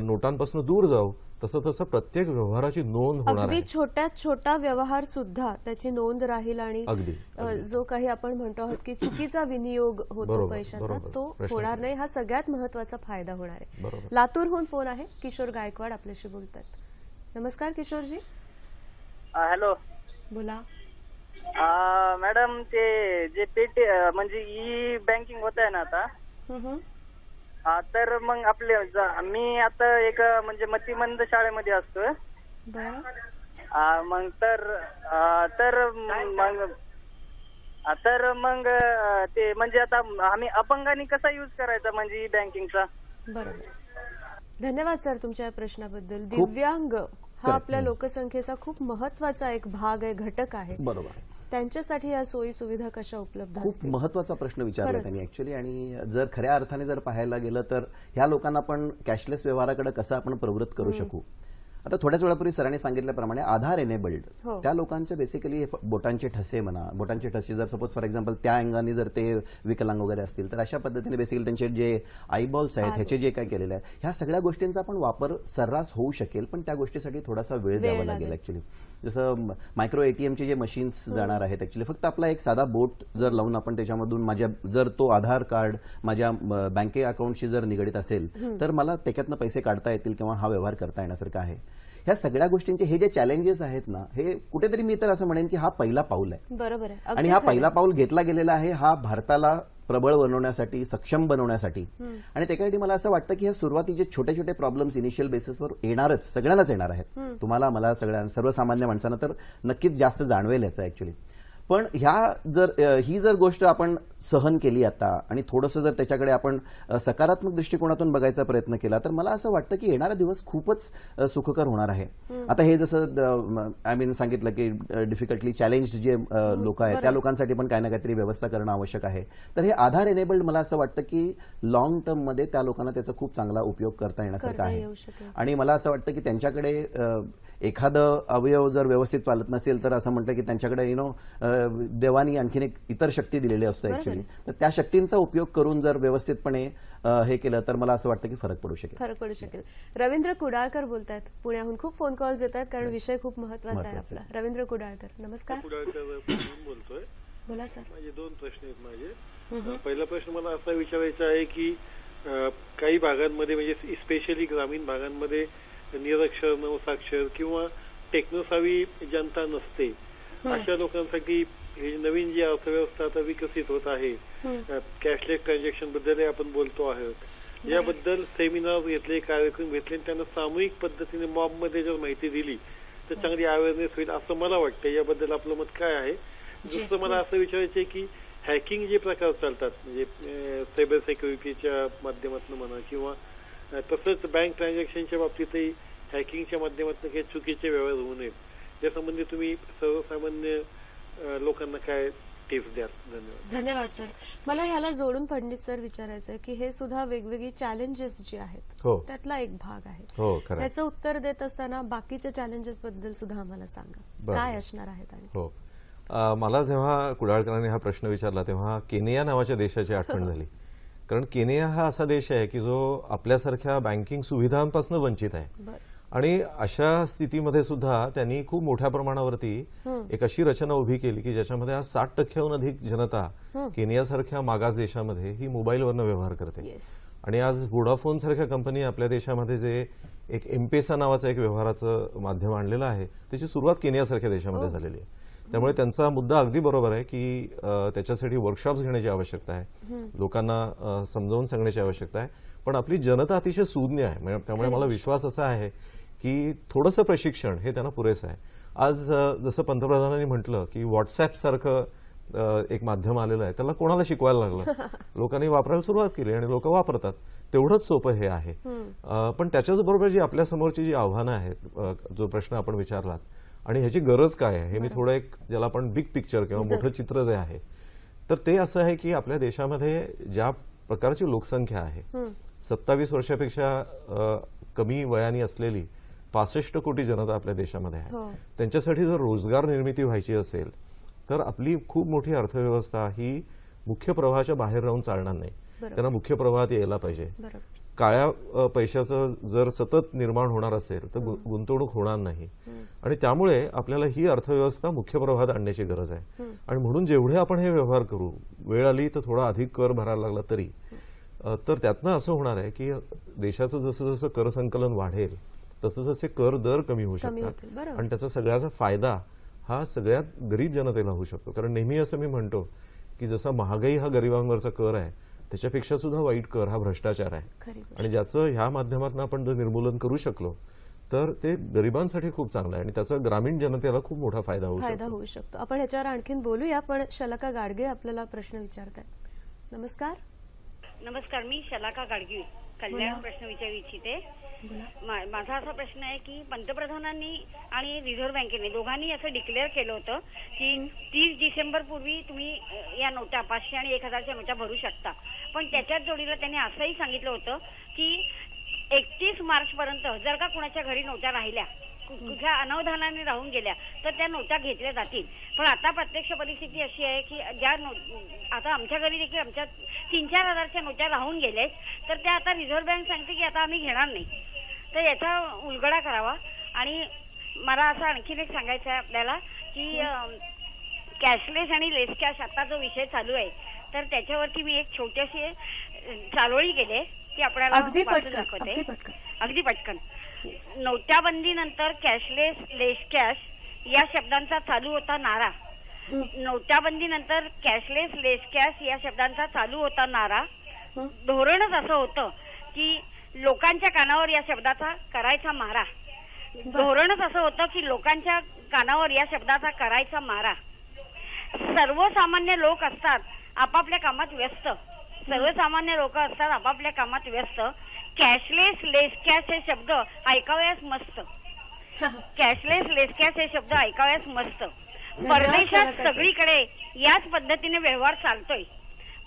नोटांपासून दूर जाऊ तसं तसं प्रत्येक व्यवहाराची नोंद होणार आहे. अगदी छोट्यात छोटा व्यवहार सुद्धा त्याची नोंद राहील आणि जो काही आपण म्हणतो आहोत की चुकीचा विनियोग होतो पैशाचा तो होणार नाही. हा सगळ्यात महत्वाचा फायदा होणार आहे. लातूरहून फोन आहे, किशोर गायकवाड आपल्याशी बोलतात. नमस्कार किशोरजी. हॅलो, बोला. मॅडम, ते जे पेटी म्हणजे ई बँकिंग होत आहे ना आता, तर मग आपले मी आता एक म्हणजे मतिमंद शाळेमध्ये असतोय. मग तर मग ते म्हणजे आता आम्ही अपंगांनी कसा युज करायचा म्हणजे ई बँकिंगचा? बरोबर. धन्यवाद सर तुमच्या प्रश्नाबद्दल. दिव्यांग हा आपल्या लोकसंख्येचा खूप महत्वाचा एक भाग आहे, घटक आहे. बरोबर. त्यांच्यासाठी या सोयी सुविधा कशा उपलब्ध खूप असतील? महत्वाचा प्रश्न विचारला खरंच. त्यांनी ऍक्च्युली. आणि जर खऱ्या अर्थाने जर पाहायला गेलं तर ह्या लोकांना पण कॅशलेस व्यवहाराकडे कसं आपण प्रवृत्त करू शकू. आता थोड्याच वेळापूर्वी सरांनी सांगितल्याप्रमाणे आधार एनेबल्ड हो. त्या लोकांचे बेसिकली बोटांचे ठसे म्हणा, बोटांचे ठसे जर सपोज फॉर एक्झाम्पल त्या अंगाने जर ते विकलांग वगैरे असतील तर अशा पद्धतीने बेसिकली त्यांचे जे आईबॉल्स आहेत ह्याचे जे काय केलेले आहे ह्या सगळ्या गोष्टींचा पण वापर सर्रास होऊ शकेल, पण त्या गोष्टीसाठी थोडासा वेळ द्यावा लागेल ऍक्च्युली. जसं मायक्रो एटीएमचे जे मशीन्स जाणार आहेत ऍक्च्युली, फक्त आपला एक साधा बोट जर लावून आपण त्याच्यामधून माझ्या जर तो आधार कार्ड माझ्या बँके अकाउंटशी जर निगडीत असेल तर मला त्याच्यातनं पैसे काढता येतील किंवा हा व्यवहार करता येण्यासारखा आहे. ह्या सगळ्या गोष्टींचे हे जे चॅलेंजेस आहेत ना, हे कुठेतरी मी तर असं म्हणेन की हा पहिला पाऊल आहे. बरोबर आहे. आणि हा पहिला पाऊल घेतला गेलेला आहे हा भारताला प्रबळ बनवण्यासाठी, सक्षम बनवण्यासाठी. आणि त्यासाठी मला असं वाटतं की ह्या सुरुवातीचे छोटे छोटे प्रॉब्लेम्स इनिशियल बेसिसवर येणारच, सगळ्यांनाच येणार आहेत. तुम्हाला, मला, सगळ्यांना, सर्वसामान्य माणसांना तर नक्कीच जास्त जाणवेल याचं ऍक्च्युली. पण ही जर गोष्ट आपण सहन केली आता आणि थोडंसं जर त्याच्याकडे आपण सकारात्मक दृष्टिकोनातून बघायचा प्रयत्न केला तर मला असं वाटतं की येणारा दिवस खूपच सुखकर होणार आहे. आता हे जसं सांगितलं की डिफिकल्टली चॅलेंज्ड जे लोक आहेत त्या लोकांसाठी पण काही ना काहीतरी व्यवस्था करणं आवश्यक आहे. तर हे आधार एनेबल्ड मला असं वाटतं की लॉंग टर्म मध्ये त्या लोकांना त्याचा खूप चांगला उपयोग करता येण्यासारखा आहे. आणि मला असं वाटतं की त्यांच्याकडे एखादं अवयव जर व्यवस्थित चालत नसेल तर असं म्हणतं की त्यांच्याकडे देवानी आणखीन एक इतर शक्ती दिलेली असते ऍक्च्युली. तर त्या शक्तींचा उपयोग करून जर व्यवस्थितपणे हे केलं तर मला असं वाटतं की फरक पडू शकेल. रवींद्र कुडाळकर बोलतायत पुण्याहून. खूप फोन कॉल्स येत आहेत कारण विषय खूप महत्वाचा आहे आपला. रवींद्र कुडाळकर, नमस्कार. बोलतोय. बोला सर. माझे दोन प्रश्न आहेत माझे. पहिला प्रश्न मला असा विचारायचा आहे की काही भागांमध्ये म्हणजे स्पेशली ग्रामीण भागांमध्ये निरक्षर, नवसाक्षर किंवा टेक्नोसावी जनता नसते अशा लोकांसाठी ही नवीन जी अर्थव्यवस्था आता विकसित होत आहे, कॅशलेस ट्रान्झॅक्शन बद्दल आपण बोलतो आहोत, याबद्दल सेमिनार घेतले, कार्यक्रम घेतले, त्यांना सामूहिक पद्धतीने मॉबमध्ये जर माहिती दिली तर चांगली अवेअरनेस होईल असं मला वाटतं. याबद्दल आपलं मत काय आहे? दुसरं मला असं विचारायचं आहे की हॅकिंग जे प्रकार चालतात म्हणजे सायबर सिक्युरिटीच्या माध्यमातून म्हणा किंवा तसंच बँक ट्रान्झॅक्शनच्या बाबतीतही हॅकिंगच्या माध्यमातून काही चुकीचे व्यवहार होऊ नयेत यासंबंधी तुम्ही सर्वसामान्य लोकांना काय टिप्स द्याल? धन्यवाद सर. मला ह्याला जोडून फडणीस सर विचारायचं आहे की हे सुद्धा वेगवेगळी चॅलेंजेस जे आहेत त्यातला एक भाग आहे. त्याचं उत्तर देत असताना बाकीच्या चॅलेंजेस बद्दल सुद्धा आम्हाला सांगा काय असणार आहेत. आणि मला जेव्हा कुडाळकरांनी हा प्रश्न विचारला तेव्हा केनिया नावाच्या देशाची आठवण झाली. कारण केनिया हा असा देश आहे की जो आपल्यासारख्या बँकिंग सुविधांपासून वंचित आहे. आणि अशा स्थितीमध्ये सुद्धा त्यांनी खूप मोठ्या प्रमाणावरती एक अशी रचना उभी केली की ज्याच्यामध्ये आज 60% अधिक जनता केनियासारख्या मागास देशामध्ये ही मोबाईलवरनं व्यवहार करते. आणि आज व्होडाफोन सारख्या कंपनी आपल्या देशामध्ये जे एक एमपेसा नावाचं एक व्यवहाराचं माध्यम आणलेलं आहे त्याची सुरुवात केनियासारख्या देशामध्ये झालेली आहे. त्यामुळे त्यांचा मुद्दा अगदी बरोबर आहे की त्याच्यासाठी वर्कशॉप्स घेण्याची आवश्यकता आहे, लोकांना समजावून सांगण्याची आवश्यकता आहे. पण आपली जनता अतिशय सुज्ञ आहे. त्यामुळे मला विश्वास असा आहे की थोडंसं प्रशिक्षण हे त्यांना पुरेसं आहे. आज जसं पंतप्रधानांनी म्हटलं की व्हॉट्सअप सारखं एक माध्यम आलेलं आहे, त्याला कोणाला शिकवायला लागलं, लोकांनी वापरायला सुरुवात केली आणि लोक वापरतात. तेवढंच सोपं हे आहे. पण त्याच्याच बरोबर जी आपल्या समोरची जी आव्हानं आहेत, जो प्रश्न आपण विचारलात आणि ह्याची गरज काय आहे, हे मी थोडं एक ज्याला आपण बिग पिक्चर किंवा मोठं चित्र जे आहे तर ते असं आहे की आपल्या देशामध्ये ज्या प्रकारची लोकसंख्या आहे, 27 वर्षापेक्षा कमी वयानी असलेली 65 कोटी जनता आपल्या देशामध्ये आहे. त्यांच्यासाठी जर रोजगार निर्मिती व्हायची असेल तर आपली खूप मोठी अर्थव्यवस्था ही मुख्य प्रवाहाच्या बाहेर राहून चालणार नाही. त्यांना मुख्य प्रवाहात यायला पाहिजे. काळ्या पैशाचं जर सतत निर्माण होणार असेल तर गुंतवणूक होणार नाही. आणि त्यामुळे आपल्याला ही अर्थव्यवस्था मुख्य प्रवाहात आणण्याची गरज आहे. आणि म्हणून जेवढे आपण हे व्यवहार करू, वेळ आली तर थोडा अधिक कर भरायला लागला तरी, तर त्यातनं असं होणार आहे की देशाचं जसं जसं कर संकलन वाढेल तसं जसे कर दर कमी होऊ शकतात आणि त्याचा सगळ्याचा फायदा हा सगळ्यात गरीब जनतेला होऊ शकतो. कारण नेहमी असं मी म्हणतो की जसा महागाई हा गरिबांवरचा कर आहे त्याच्यापेक्षा सुद्धा वाईट कर हा भ्रष्टाचार आहे. आणि ज्याचं ह्या माध्यमातून आपण जर निर्मूलन करू शकलो तर ते गरिबांसाठी खूप चांगलं आहे आणि त्याचा ग्रामीण जनतेला खूप मोठा फायदा होऊ शकतो. आपण ह्याच्यावर आणखीन बोलूया, पण शलाका गाडगे आपल्याला प्रश्न विचारतात. नमस्कार. नमस्कार, मी शलाका गाडगे कल्याण प्रश्न विचारू इच्छिते. माझा असा प्रश्न आहे की पंतप्रधानांनी आणि रिझर्व्ह बँकेने दोघांनी असं डिक्लेअर केलं होतं की 30 डिसेंबर पूर्वी तुम्ही या नोटा 500 आणि 1000च्या नोटा भरू शकता. पण त्याच्याच जोडीला त्यांनी असंही सांगितलं होतं की 31 मार्च पर्यंत जर का कुणाच्या घरी नोटा राहिल्या, कुठल्या अनवधानाने राहून गेल्या, तर त्या नोटा घेतल्या जातील. पण आता प्रत्यक्ष परिस्थिती अशी आहे की आता आमच्या घरी देखील आमच्या 3-4 हजारच्या नोटा राहून गेल्या, तर त्या आता रिझर्व्ह बँक सांगते की आता आम्ही घेणार नाही. तर याचा उलगडा करावा. आणि मला असं आणखीन एक सांगायचं आहे आपल्याला की कॅशलेस आणि लेस कॅश आता जो विषय चालू आहे, तर त्याच्यावरती मी एक छोटीशी चारोळी केली ती आपल्याला अगदी पटकन. नोटाबंदीनंतर कॅशलेस लेस कॅश या शब्दांचा चालू होता नारा. नोटाबंदीनंतर कॅशलेस लेस कॅश या शब्दांचा चालू होता नारा. धोरणच असं होतं की लोकांच्या कानावर या शब्दाचा करायचा मारा. धोरणच असं होतं की लोकांच्या कानावर या शब्दाचा करायचा मारा. सर्वसामान्य लोक असतात आपापल्या कामात व्यस्त. सर्वसामान्य लोक असतात आपापल्या कामात व्यस्त. कॅशलेस लेस कॅश हे शब्द ऐकावयास मस्त. कॅशलेस लेस कॅश हे शब्द ऐकावयास मस्त. परदेशात सगळीकडे याच पद्धतीने व्यवहार चालतोय.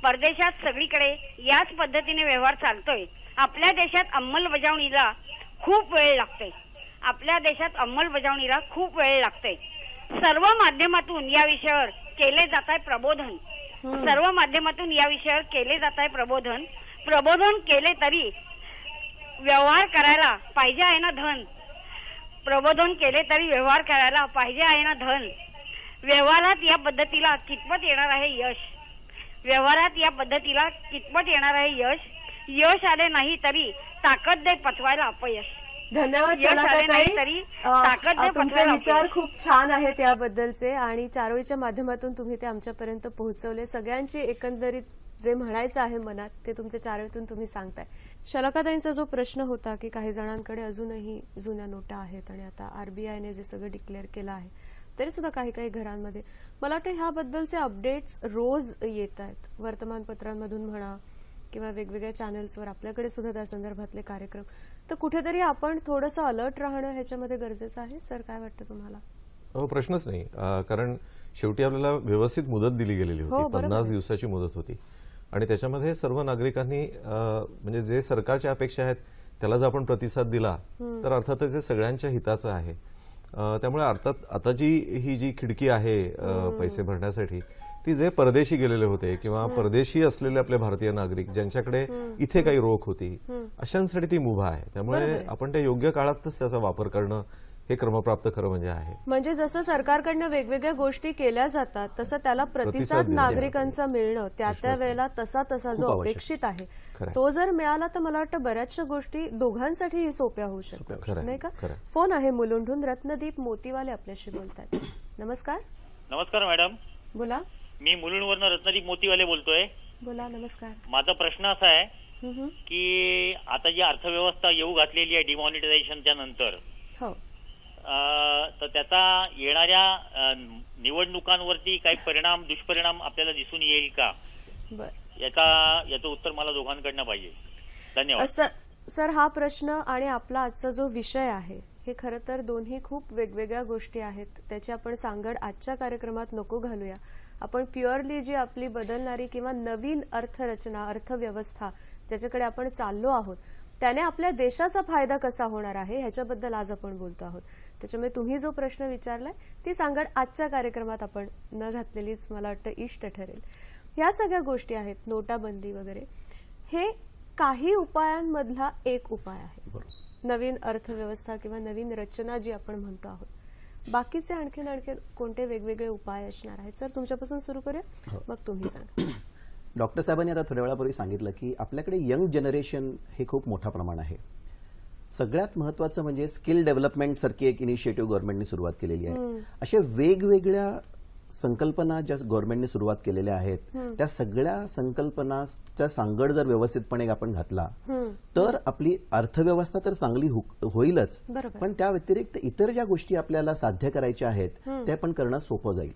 परदेशात सगळीकडे याच पद्धतीने व्यवहार चालतोय. आपल्या देशात अंमलबजावणीला खूप वेळ लागतोय. आपल्या देशात अंमलबजावणीला खूप वेळ लागतोय. सर्व माध्यमातून या विषयावर केले जात आहे प्रबोधन. सर्व माध्यमातून या विषयावर केले जात आहे प्रबोधन. प्रबोधन केले तरी व्यवहार करायला पाहिजे आहे ना धन. प्रबोधन केले तरी व्यवहार करायला पाहिजे आहे ना धन. व्यवहारात या पद्धतीला कितपत येणार आहे यश. व्यवहारात या पद्धतीला कितपत येणार आहे यश. यश आले नाही तरी ताकद दे पचवायला अपयश. धन्यवाद शलाकाताई. तुमचे विचार खूप छान आहेत याबद्दलचे आणि चारोळीच्या माध्यमातून तुम्ही ते आमच्यापर्यंत पोहोचवले. सगळ्यांची एकंदरीत जे म्हणायचं आहे मनात ते तुमच्या चारोळीतून तुम्ही सांगताय. शलाकाताईंचा जो प्रश्न होता की काही जणांकडे अजूनही जुन्या नोटा आहेत आणि आता आरबीआयने जे सगळं डिक्लेअर केलं आहे तरी सुद्धा काही काही घरांमध्ये मला वाटतं ह्याबद्दलचे अपडेट्स रोज येत आहेत. वर्तमानपत्रांमधून म्हणा किंवा वेगवेगळ्या चॅनल्सवर आपल्याकडे सुद्धा त्या संदर्भातले कार्यक्रम. तर कुठेतरी आपण थोडंसं अलर्ट राहणं ह्याच्यामध्ये गरजेचं आहे. सर काय वाटतं तुम्हाला? हो, प्रश्नच नाही. कारण शेवटी आपल्याला व्यवस्थित मुदत दिली गेलेली होती. 50 दिवसाची मुदत होती आणि त्याच्यामध्ये सर्व नागरिकांनी म्हणजे जे सरकारच्या अपेक्षा आहेत त्याला जर आपण प्रतिसाद दिला तर अर्थातच ते सगळ्यांच्या हिताचं आहे. त्यामुळे अर्थात आता ही जी खिडकी आहे पैसे भरण्यासाठी ती जे परदेशी गेलेले होते किंवा परदेशी असलेले आपले भारतीय नागरिक ज्यांच्याकडे इथे काही रोख होती अशांसाठी ती मुभा आहे. त्यामुळे आपण त्या योग्य काळातच त्याचा वापर करणं हे क्रमप्राप्त खरं आहे. म्हणजे जसं सरकारकडनं वेगवेगळ्या गोष्टी केल्या जातात तसं त्याला प्रतिसाद नागरिकांचा मिळणं त्या वेळेला तसा जो अपेक्षित आहे तो जर मिळाला तर मला वाटतं बऱ्याचशा गोष्टी दोघांसाठीही सोप्या होऊ शकतात नाही का? फोन आहे मुलुंडहून. रत्नदीप मोतीवाले आपल्याशी बोलतात. नमस्कार. नमस्कार मॅडम. बोला. मी मुलुंडवरनं रत्नदीप मोतीवाले बोलतोय. बोला. नमस्कार. माझा प्रश्न असा आहे की आता जी अर्थव्यवस्था येऊ घातलेली आहे डिमॉनिटायझेशनच्या नंतर हो तर त्याचा येणाऱ्या निवडणुकांवरती काही दुष्परिणाम आपल्याला दिसून येईल का? याचं उत्तर मला दोघांकडनं पाहिजे. धन्यवाद. सर हा प्रश्न आणि आपला आजचा जो विषय आहे हे खरं तर दोन्ही खूप वेगवेगळ्या गोष्टी आहेत. त्याची आपण सांगड आजच्या कार्यक्रमात नको घालूया. आपण प्युअरली जी आपली बदलणारी किंवा नवीन अर्थरचना अर्थव्यवस्था ज्याच्याकडे आपण चाललो आहोत त्याने आपल्या देशाचा फायदा कसा होणार आहे ह्याच्याबद्दल आज आपण बोलतो आहोत. त्याच्यामुळे तुम्ही जो प्रश्न विचारलाय ती सांगड आजच्या कार्यक्रमात आपण न घातलेलीच मला वाटतं इष्ट ठरेल. ह्या सगळ्या गोष्टी आहेत नोटाबंदी वगैरे हे काही उपायांमधला एक उपाय आहे. नवीन अर्थव्यवस्था किंवा नवीन रचना जी आपण म्हणतो आहोत. बाकीचे आणखीन कोणते वेगवेगळे उपाय असणार आहेत? सर तुमच्यापासून सुरू करूया मग तुम्ही सांगा. डॉक्टर साहेबांनी आता थोड्या वेळापूर्वी सांगितलं की आपल्याकडे यंग जनरेशन हे खूप मोठा प्रमाण आहे. सगळ्यात महत्वाचं म्हणजे स्किल डेव्हलपमेंट सारखी एक इनिशिएटिव्ह गव्हर्नमेंटने सुरुवात केलेली आहे. अशा वेगवेगळ्या संकल्पना ज्या गव्हर्नमेंटने सुरुवात केलेल्या आहेत त्या सगळ्या संकल्पनाचा सांगड जर व्यवस्थितपणे आपण घातला तर आपली अर्थव्यवस्था तर चांगली होईलच, पण त्या व्यतिरिक्त इतर ज्या गोष्टी आपल्याला साध्य करायच्या आहेत त्या पण करणं सोपं जाईल.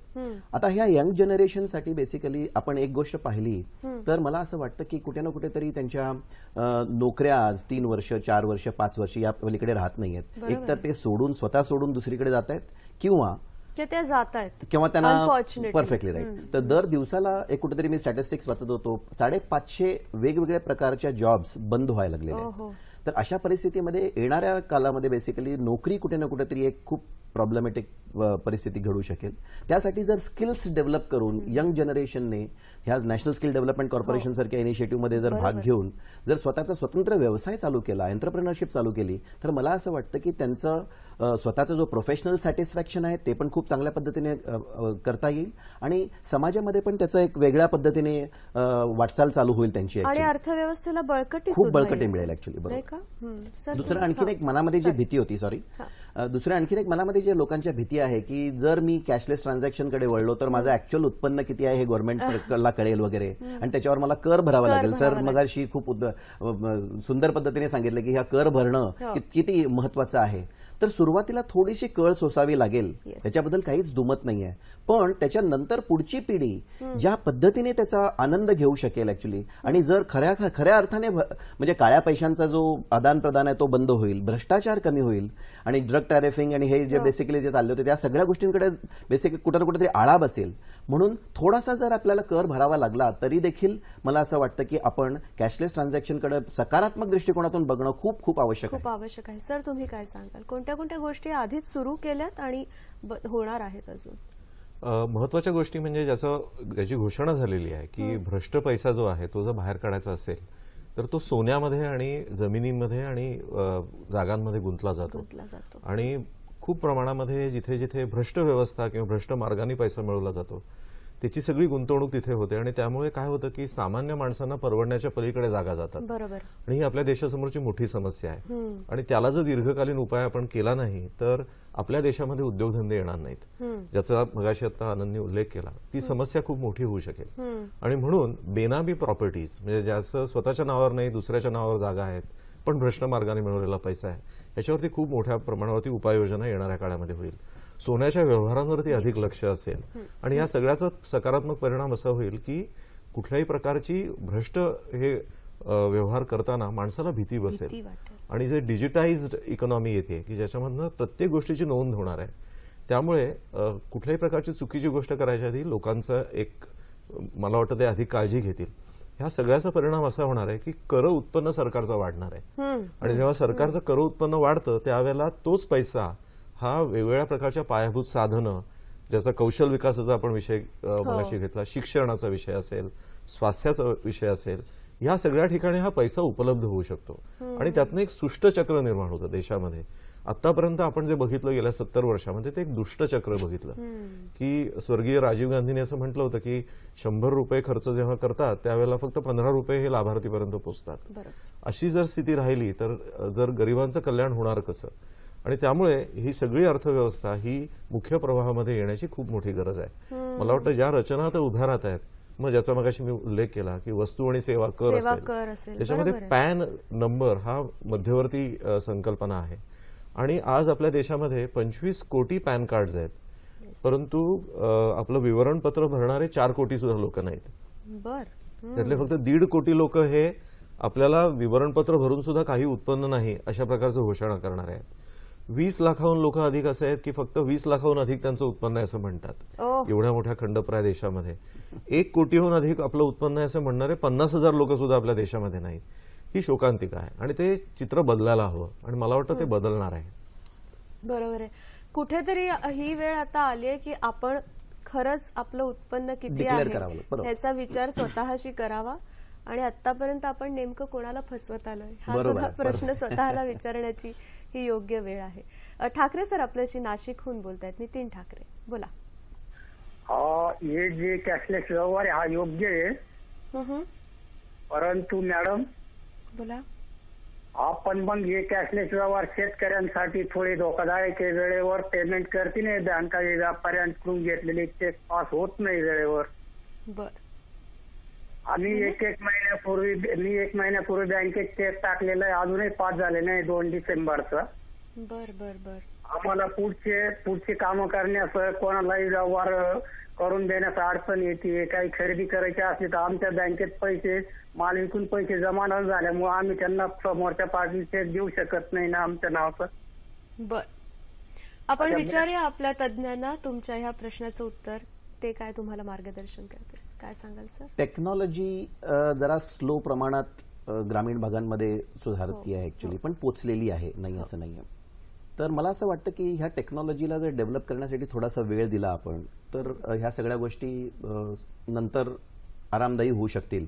आता ह्या यंग जनरेशनसाठी बेसिकली आपण एक गोष्ट पाहिली तर मला असं वाटतं की कुठे ना कुठेतरी त्यांच्या नोकऱ्या आज 3 वर्ष 4 वर्ष 5 वर्ष या पलीकडे राहत नाहीयेत. एक तर ते स्वतः सोडून दुसरीकडे जात आहेत किंवा ते जात आहेत किंवा त्यांना परफेक्टली राईट. तर दर दिवसाला एक कुठेतरी मी स्टॅटिस्टिक्स वाचत होतो 550 वेगवेगळ्या प्रकारच्या जॉब्स बंद व्हायला लागलेल्या आहेत. तर अशा परिस्थितीमध्ये येणाऱ्या कालामध्ये बेसिकली नोकरी कुठे ना कुठेतरी एक खूप प्रॉब्लेमॅटिक परिस्थिती घडू शकेल. त्यासाठी जर स्किल्स डेव्हलप करून यंग जनरेशनने ह्या नॅशनल स्किल डेव्हलपमेंट कॉर्पोरेशन सारख्या इनिशिएटिव्हमध्ये जर भाग घेऊन जर स्वतःचा स्वतंत्र व्यवसाय चालू केला, एंटरप्रेनरशिप चालू केली, तर मला असं वाटतं की त्यांचं स्वतःचा जो प्रोफेशनल सॅटिस्फॅक्शन आहे ते पण खूप चांगल्या पद्धतीने करता येईल आणि समाजामध्ये पण त्याचं एक वेगळ्या पद्धतीने वाटचाल चालू होईल त्यांची आणि अर्थव्यवस्थेला बळकटी खूप बळकटी मिळेल ऍक्च्युली. बरोबर. दुसरं आणखीन एक मनामध्ये जी भीती होती दुसऱ्या आणखीन एक मनामध्ये जे लोकांच्या भीती आहे की जर मी कॅशलेस ट्रान्झॅक्शनकडे वळलो तर माझं ऍक्च्युअल उत्पन्न किती आहे हे गव्हर्नमेंटला कळेल वगैरे आणि त्याच्यावर मला कर भरावा लागेल. सर मगाशी खूप सुंदर पद्धतीने सांगितलं की ह्या कर भरणं किती महत्वाचं आहे. तर सुरुवातीला थोडीशी कळ सोसावी लागेल, त्याच्याबद्दल काहीच दुमत नाहीये, पण त्याच्यानंतर पुढची पिढी ज्या पद्धतीने त्याचा आनंद घेऊ शकेल ऍक्च्युली आणि जर खऱ्या अर्थाने म्हणजे काळ्या पैशांचा जो आदान प्रदान आहे तो बंद होईल, भ्रष्टाचार कमी होईल आणि ड्रग टॅरिफिंग आणि हे जे बेसिकली जे चालले होते त्या सगळ्या गोष्टींकडे बेसिकली कुठे ना कुठेतरी आळा बसेल. म्हणून थोडासा जर आपल्याला कर भरावा लागला तरी देखील मला असं वाटतं की आपण कॅशलेस ट्रान्झॅक्शनकडे सकारात्मक दृष्टिकोनातून बघणं खूप खूप आवश्यक आहे. सर तुम्ही काय सांगाल, कोणत्या गोष्टी आधीच सुरू केल्यात आणि होणार आहेत अजून? महत्वाच्या गोष्टी म्हणजे ज्याची घोषणा झालेली आहे की भ्रष्ट पैसा जो आहे तो जर बाहेर काढायचा असेल तर तो सोन्यामध्ये आणि जमिनीमध्ये आणि जागांमध्ये गुंतला जातो आणि खूप प्रमाणामध्ये जिथे जिथे भ्रष्ट व्यवस्था किंवा भ्रष्ट मार्गाने पैसा मिळवला जातो त्याची सगळी गुंतवणूक तिथे होते आणि त्यामुळे काय होतं की सामान्य माणसांना परवडण्याच्या पलीकडे जागा जातात आणि ही आपल्या देशासमोरची मोठी समस्या आहे. आणि त्याला जर दीर्घकालीन उपाय आपण केला नाही तर आपल्या देशामध्ये उद्योगधंदे येणार नाहीत, ज्याचा मगाशी आता आनंदने उल्लेख केला. ती समस्या खूप मोठी होऊ शकेल आणि म्हणून बेनामी प्रॉपर्टीज म्हणजे ज्याचं स्वतःच्या नावावर नाही दुसऱ्याच्या नावावर जागा आहेत पण भ्रष्ट मार्गाने मिळवलेला पैसा आहे याच्यावरती खूप मोठ्या प्रमाणावरती उपाययोजना येणाऱ्या काळामध्ये होईल. सोन्याच्या व्यवहारांवरती अधिक लक्ष असेल आणि या सगळ्याचा सकारात्मक परिणाम असा होईल की कुठल्याही प्रकारची भ्रष्ट हे व्यवहार करताना माणसाला भीती बसेल आणि जे डिजिटाइज्ड इकॉनॉमी येते की ज्याच्यामधनं प्रत्येक गोष्टीची नोंद होणार आहे त्यामुळे कुठल्याही प्रकारची चुकीची गोष्ट करायच्या आधी लोकांचं एक मला वाटतं ते अधिक काळजी घेतील. ह्या सगळ्याचा परिणाम असा होणार आहे की कर उत्पन्न सरकारचं वाढणार आहे आणि जेव्हा सरकारचं कर उत्पन्न वाढतं त्यावेळेला तोच पैसा हा वेगवेगळ्या प्रकारच्या पायाभूत साधनं ज्याचा कौशल विकासाचा आपण विषय मगाशी घेतला, शिक्षणाचा विषय असेल, स्वास्थ्याचा विषय असेल, ह्या सगळ्या ठिकाणी हा पैसा उपलब्ध होऊ शकतो आणि त्यातनं एक सुष्ट चक्र निर्माण होतं देशामध्ये. आतापर्यंत आपण जे बघितलं गेल्या 70 वर्षामध्ये ते एक दुष्ट चक्र बघितलं की स्वर्गीय राजीव गांधींनी असं म्हटलं होतं की 100 रुपये खर्च जेव्हा करतात त्यावेळेला फक्त 15 रुपये हे लाभार्थीपर्यंत पोहोचतात. अशी जर स्थिती राहिली तर जर गरिबांचं कल्याण होणार कसं? आणि त्यामुळे ही सगळी अर्थव्यवस्था ही मुख्य प्रवाहामध्ये येण्याची खूप मोठी गरज आहे. मला वाटतं ज्या रचना आता उभ्या राहत आहेत मग ज्याचा मगाशी मी उल्लेख केला की वस्तू आणि सेवा कर असेल त्याच्यामध्ये पॅन नंबर हा मध्यवर्ती संकल्पना आहे आणि आज आपल्या देशामध्ये 25 कोटी पॅन कार्ड्स आहेत परंतु आपलं विवरणपत्र भरणारे 4 कोटी सुद्धा लोक नाहीत. त्यातले फक्त 1.5 कोटी लोक हे आपल्याला विवरणपत्र भरून सुद्धा काही उत्पन्न नाही अशा प्रकारचं घोषणा करणार आहेत. 20 लाखाहून लोक अधिक असे आहेत की फक्त 20 लाखाहून अधिक त्यांचं उत्पन्न आहे असं म्हणतात एवढ्या मोठ्या खंडप्राय देशामध्ये. 1 कोटीहून अधिक आपलं उत्पन्न आहे असं म्हणणारे 50,000 लोक सुद्धा आपल्या देशामध्ये नाहीत. ही शोकांतिका आहे आणि ते चित्र बदलायला हवं आणि मला वाटतं ते बदलणार आहे. बरोबर आहे. कुठेतरी ही वेळ आता आली आहे की आपण खरंच आपलं उत्पन्न किती आहे याचा विचार स्वतःशी करावा आणि आतापर्यंत आपण नेमकं कोणाला फसवत आलोय हा सुद्धा प्रश्न स्वतःला विचारण्याची ही योग्य वेळ आहे. ठाकरे सर आपल्याशी नाशिकहून बोलतायत. नितीन ठाकरे बोला. हे जे कॅशलेस व्यवहार हा योग्य आहे परंतु मॅडम बोला आपण मग हे कॅशलेस व्यवहार शेतकऱ्यांसाठी थोडे धोकादायक आहे. वेळेवर पेमेंट करते नाही बँका, व्यापाऱ्यांकडून घेतलेले चेक पास होत नाही वेळेवर. बर. आम्ही एक महिन्यापूर्वी बँकेत चेक टाकलेला आहे, अजूनही पास झाले नाही 2 डिसेंबरचा. बर बर बर. आम्हाला पुढची कामं करण्यास कोणालाही व्यवहार करून देण्यास अडचण येते. काही खरेदी करायची असली तर आमच्या बँकेत पैसे माल विकून पैसे जमा न झाल्यामुळे आम्ही त्यांना समोरच्या पार्टी चेक देऊ शकत नाही ना आमच्या नावाचं. बर. आपण विचारूया आपल्या तज्ज्ञांना तुमच्या ह्या प्रश्नाचं उत्तर. ते काय तुम्हाला मार्गदर्शन करतील, काय सांगाल सर? टेक्नॉलॉजी जरा स्लो प्रमाणात ग्रामीण भागांमध्ये सुधारती आहे ऍक्च्युली, पण पोचलेली आहे, नाही असं नाहीये. तर मला असं वाटतं की ह्या टेक्नॉलॉजीला जर डेव्हलप करण्यासाठी थोडासा वेळ दिला आपण तर ह्या सगळ्या गोष्टी नंतर आरामदायी होऊ शकतील.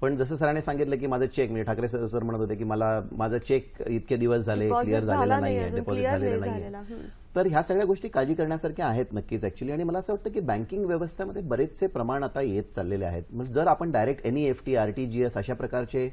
पण जसं सरांनी सांगितलं की माझं चेक, म्हणजे ठाकरे सर म्हणत होते की माझा चेक इतके दिवस झाले क्लिअर झालेला नाहीये, डिपॉझिट झालेला नाहीये. तर ह्या सगळ्या गोष्टी काळजी करण्यासारख्या आहेत नक्कीच ऍक्च्युली. आणि मला असं वाटतं की बँकिंग व्यवस्थेमध्ये बरेचसे प्रमाण आता येत चाललेले आहेत. म्हणजे जर आपण डायरेक्ट एनईएफटी, आरटीजीएस अशा प्रकारचे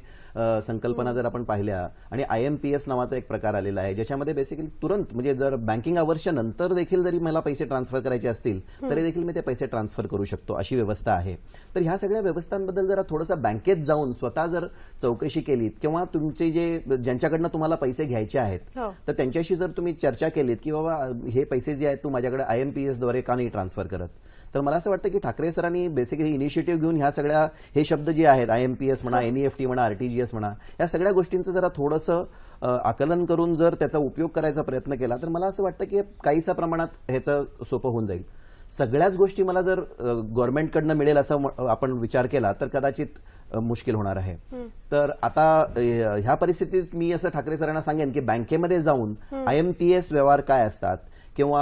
संकल्पना जर आपण पाहिल्या, आणि IMPS नावाचा एक प्रकार आलेला आहे ज्याच्यामध्ये बेसिकली तुरंत, म्हणजे जर बँकिंग अवर्सच्या नंतर देखील जरी मला पैसे ट्रान्सफर करायचे असतील तरी देखील मी ते पैसे ट्रान्सफर करू शकतो, अशी व्यवस्था आहे. तर ह्या सगळ्या व्यवस्थांबद्दल जरा थोडंसं बँकेत जाऊन स्वतः जर चौकशी केलीत, किंवा तुमचे ज्यांच्याकडनं तुम्हाला पैसे घ्यायचे आहेत तर त्यांच्याशी जर तुम्ही चर्चा केलीत की बाबा हे पैसे जे आहेत तू माझ्याकडे IMPS द्वारे का नाही ट्रान्सफर करत, तर मला असं वाटतं की ठाकरे सरांनी बेसिकली इनिशिएटिव्ह घेऊन ह्या सगळ्या, हे शब्द जे आहेत IMPS म्हणा, NEFT म्हणा, RTGS म्हणा, या सगळ्या गोष्टींचं जरा थोडंसं आकलन करून जर त्याचा उपयोग करायचा प्रयत्न केला तर मला असं वाटतं की काहीसा प्रमाणात ह्याचं सोपं होऊन जाईल. सगळ्याच गोष्टी मला जर गव्हर्नमेंटकडनं मिळेल असं आपण विचार केला तर कदाचित मुश्किल होणार आहे. तर आता ह्या परिस्थितीत मी असं ठाकरे सरांना सांगेन की बँकेमध्ये जाऊन IMPS व्यवहार काय असतात किंवा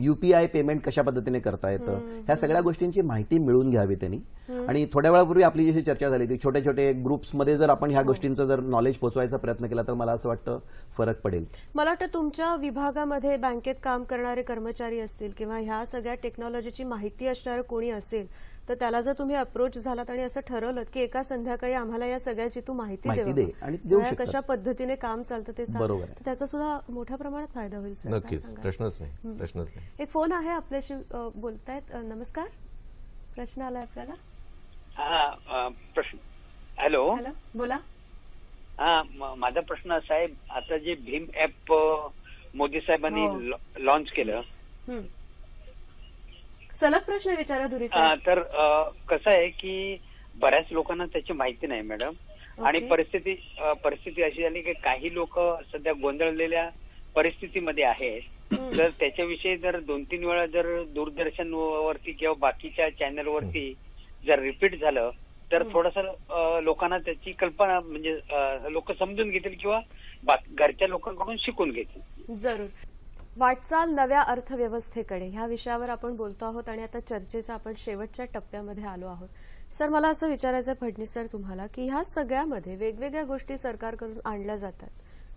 UPI पेमेंट कशा पद्धतीने करता येतं, ह्या सगळ्या गोष्टींची माहिती मिळून घ्यावी त्यांनी. आणि थोड्या वेळापूर्वी आपली जशी चर्चा झाली ती छोटे छोटे ग्रुप्समध्ये जर आपण ह्या गोष्टींचा जर नॉलेज पोहोचवायचा प्रयत्न केला तर मला असं वाटतं फरक पडेल. मला वाटतं तुमच्या विभागामध्ये बँकेत काम करणारे कर्मचारी असतील किंवा ह्या सगळ्या टेक्नॉलॉजीची माहिती असणारं कोणी असेल तर त्याला जर तुम्ही अप्रोच झालात आणि असं ठरवलं की एका संध्याकाळी आम्हाला या सगळ्याची तू माहिती दे आणि देऊ शकता, कशा पद्धतीने काम चालतं ते सांग, बरोबर, त्याचा सुद्धा मोठ्या प्रमाणात फायदा होईल. नक्कीच, प्रश्नच नाही. एक फोन आहे आपल्याशी बोलतायत. नमस्कार, प्रश्न आलाय आपल्याला. प्रश्न. हॅलो, बोला. माझा प्रश्न असा आहे, आता जे भीम ऍप मोदी साहेबांनी लॉन्च केलं, सलग प्रश्न विचारा धुरी. तर कसं आहे की बऱ्याच लोकांना त्याची माहिती नाही मॅडम. आणि परिस्थिती अशी झाली की काही लोक सध्या गोंधळलेल्या परिस्थितीमध्ये आहेत. तर त्याच्याविषयी जर 2-3 वेळा जर दूरदर्शन वरती किंवा बाकीच्या चॅनल वरती जर रिपीट झालं तर थोडंसं लोकांना त्याची कल्पना, म्हणजे लोक समजून घेतील किंवा घरच्या लोकांकडून शिकून घेतील. जरूर. वाटचाल नव्या अर्थव्यवस्थेकडे ह्या विषयावर आपण बोलतो आहोत आणि आता चर्चेच्या आपण शेवटच्या टप्प्यामध्ये आलो आहोत. सर, मला असं विचारायचं फडणीस सर तुम्हाला की ह्या सगळ्यामध्ये वेगवेगळ्या गोष्टी सरकारकडून आणल्या जातात,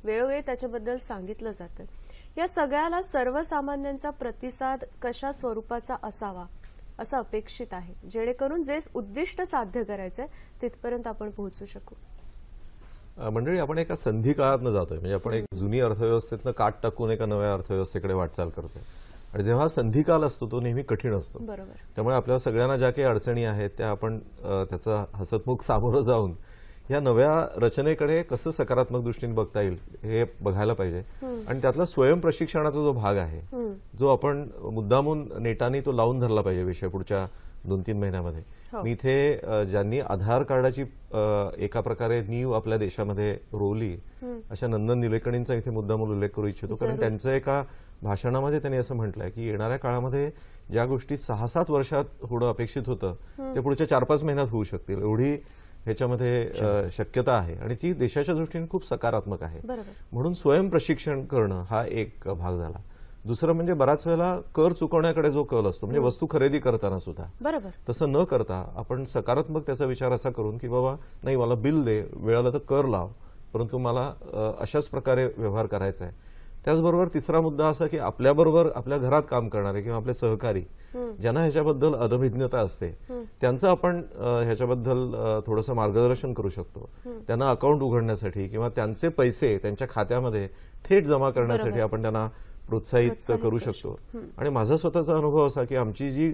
वेळोवेळी त्याच्याबद्दल सांगितलं जातं. या सगळ्याला सर्वसामान्यांचा प्रतिसाद कशा स्वरूपाचा असावा असं अपेक्षित आहे, जेणेकरून जे उद्दिष्ट साध्य करायचंय तिथपर्यंत आपण पोहोचू शकू? मंडळी, आपण एका संधी काळातनं जातोय. म्हणजे आपण एक जुनी अर्थव्यवस्थेतनं काट टाकून एका नव्या अर्थव्यवस्थेकडे वाटचाल करतोय. आणि जेव्हा संधी काल असतो तो नेहमी कठीण असतो. त्यामुळे आपल्या सगळ्यांना ज्या काही अडचणी आहेत त्या आपण त्याचा हसतमुख सामोरं जाऊन या नव्या रचनेकडे कसं सकारात्मक दृष्टीने बघता येईल हे बघायला पाहिजे. आणि त्यातला स्वयंप्रशिक्षणाचा जो भाग आहे, जो आपण मुद्दामून नेटाने तो लावून धरला पाहिजे विषय पुढच्या 2-3 महिन्यामध्ये. मी इथे ज्यांनी आधार कार्डाची एका प्रकारे नीव आपल्या देशामध्ये रोवली अशा नंदन निलेकणींचा इथे मुद्दामून उल्लेख करू इच्छितो. कारण त्यांचं एका भाषणामध्ये त्यांनी असं म्हटलंय की येणाऱ्या काळामध्ये ज्या गोष्टी 6-7 वर्षात होणं अपेक्षित होतं ते पुढच्या 4-5 महिन्यात होऊ शकतील, एवढी ह्याच्यामध्ये शक्यता आहे. आणि ती देशाच्या दृष्टीने खूप सकारात्मक आहे. म्हणून स्वयंप्रशिक्षण करणं हा एक भाग झाला. दुसरं म्हणजे बऱ्याच वेळेला कर चुकवण्याकडे जो कल असतो, म्हणजे वस्तू खरेदी करताना सुद्धा तसं न करता आपण सकारात्मक त्याचा विचार असा करून की बाबा नाही, मला बिल दे, वेळाला तर कर लाव, परंतु मला अशाच प्रकारे व्यवहार करायचा आहे. त्याचबरोबर तिसरा मुद्दा असा की आपल्याबरोबर आपल्या घरात काम करणारे किंवा आपले सहकारी ज्यांना ह्याच्याबद्दल अनभिज्ञता असते त्यांचं आपण ह्याच्याबद्दल थोडंसं मार्गदर्शन करू शकतो. त्यांना अकाउंट उघडण्यासाठी किंवा त्यांचे पैसे त्यांच्या खात्यामध्ये थेट जमा करण्यासाठी आपण त्यांना प्रोत्साहित करू शकतो. आणि माझा स्वतःचा अनुभव असा की आमची जी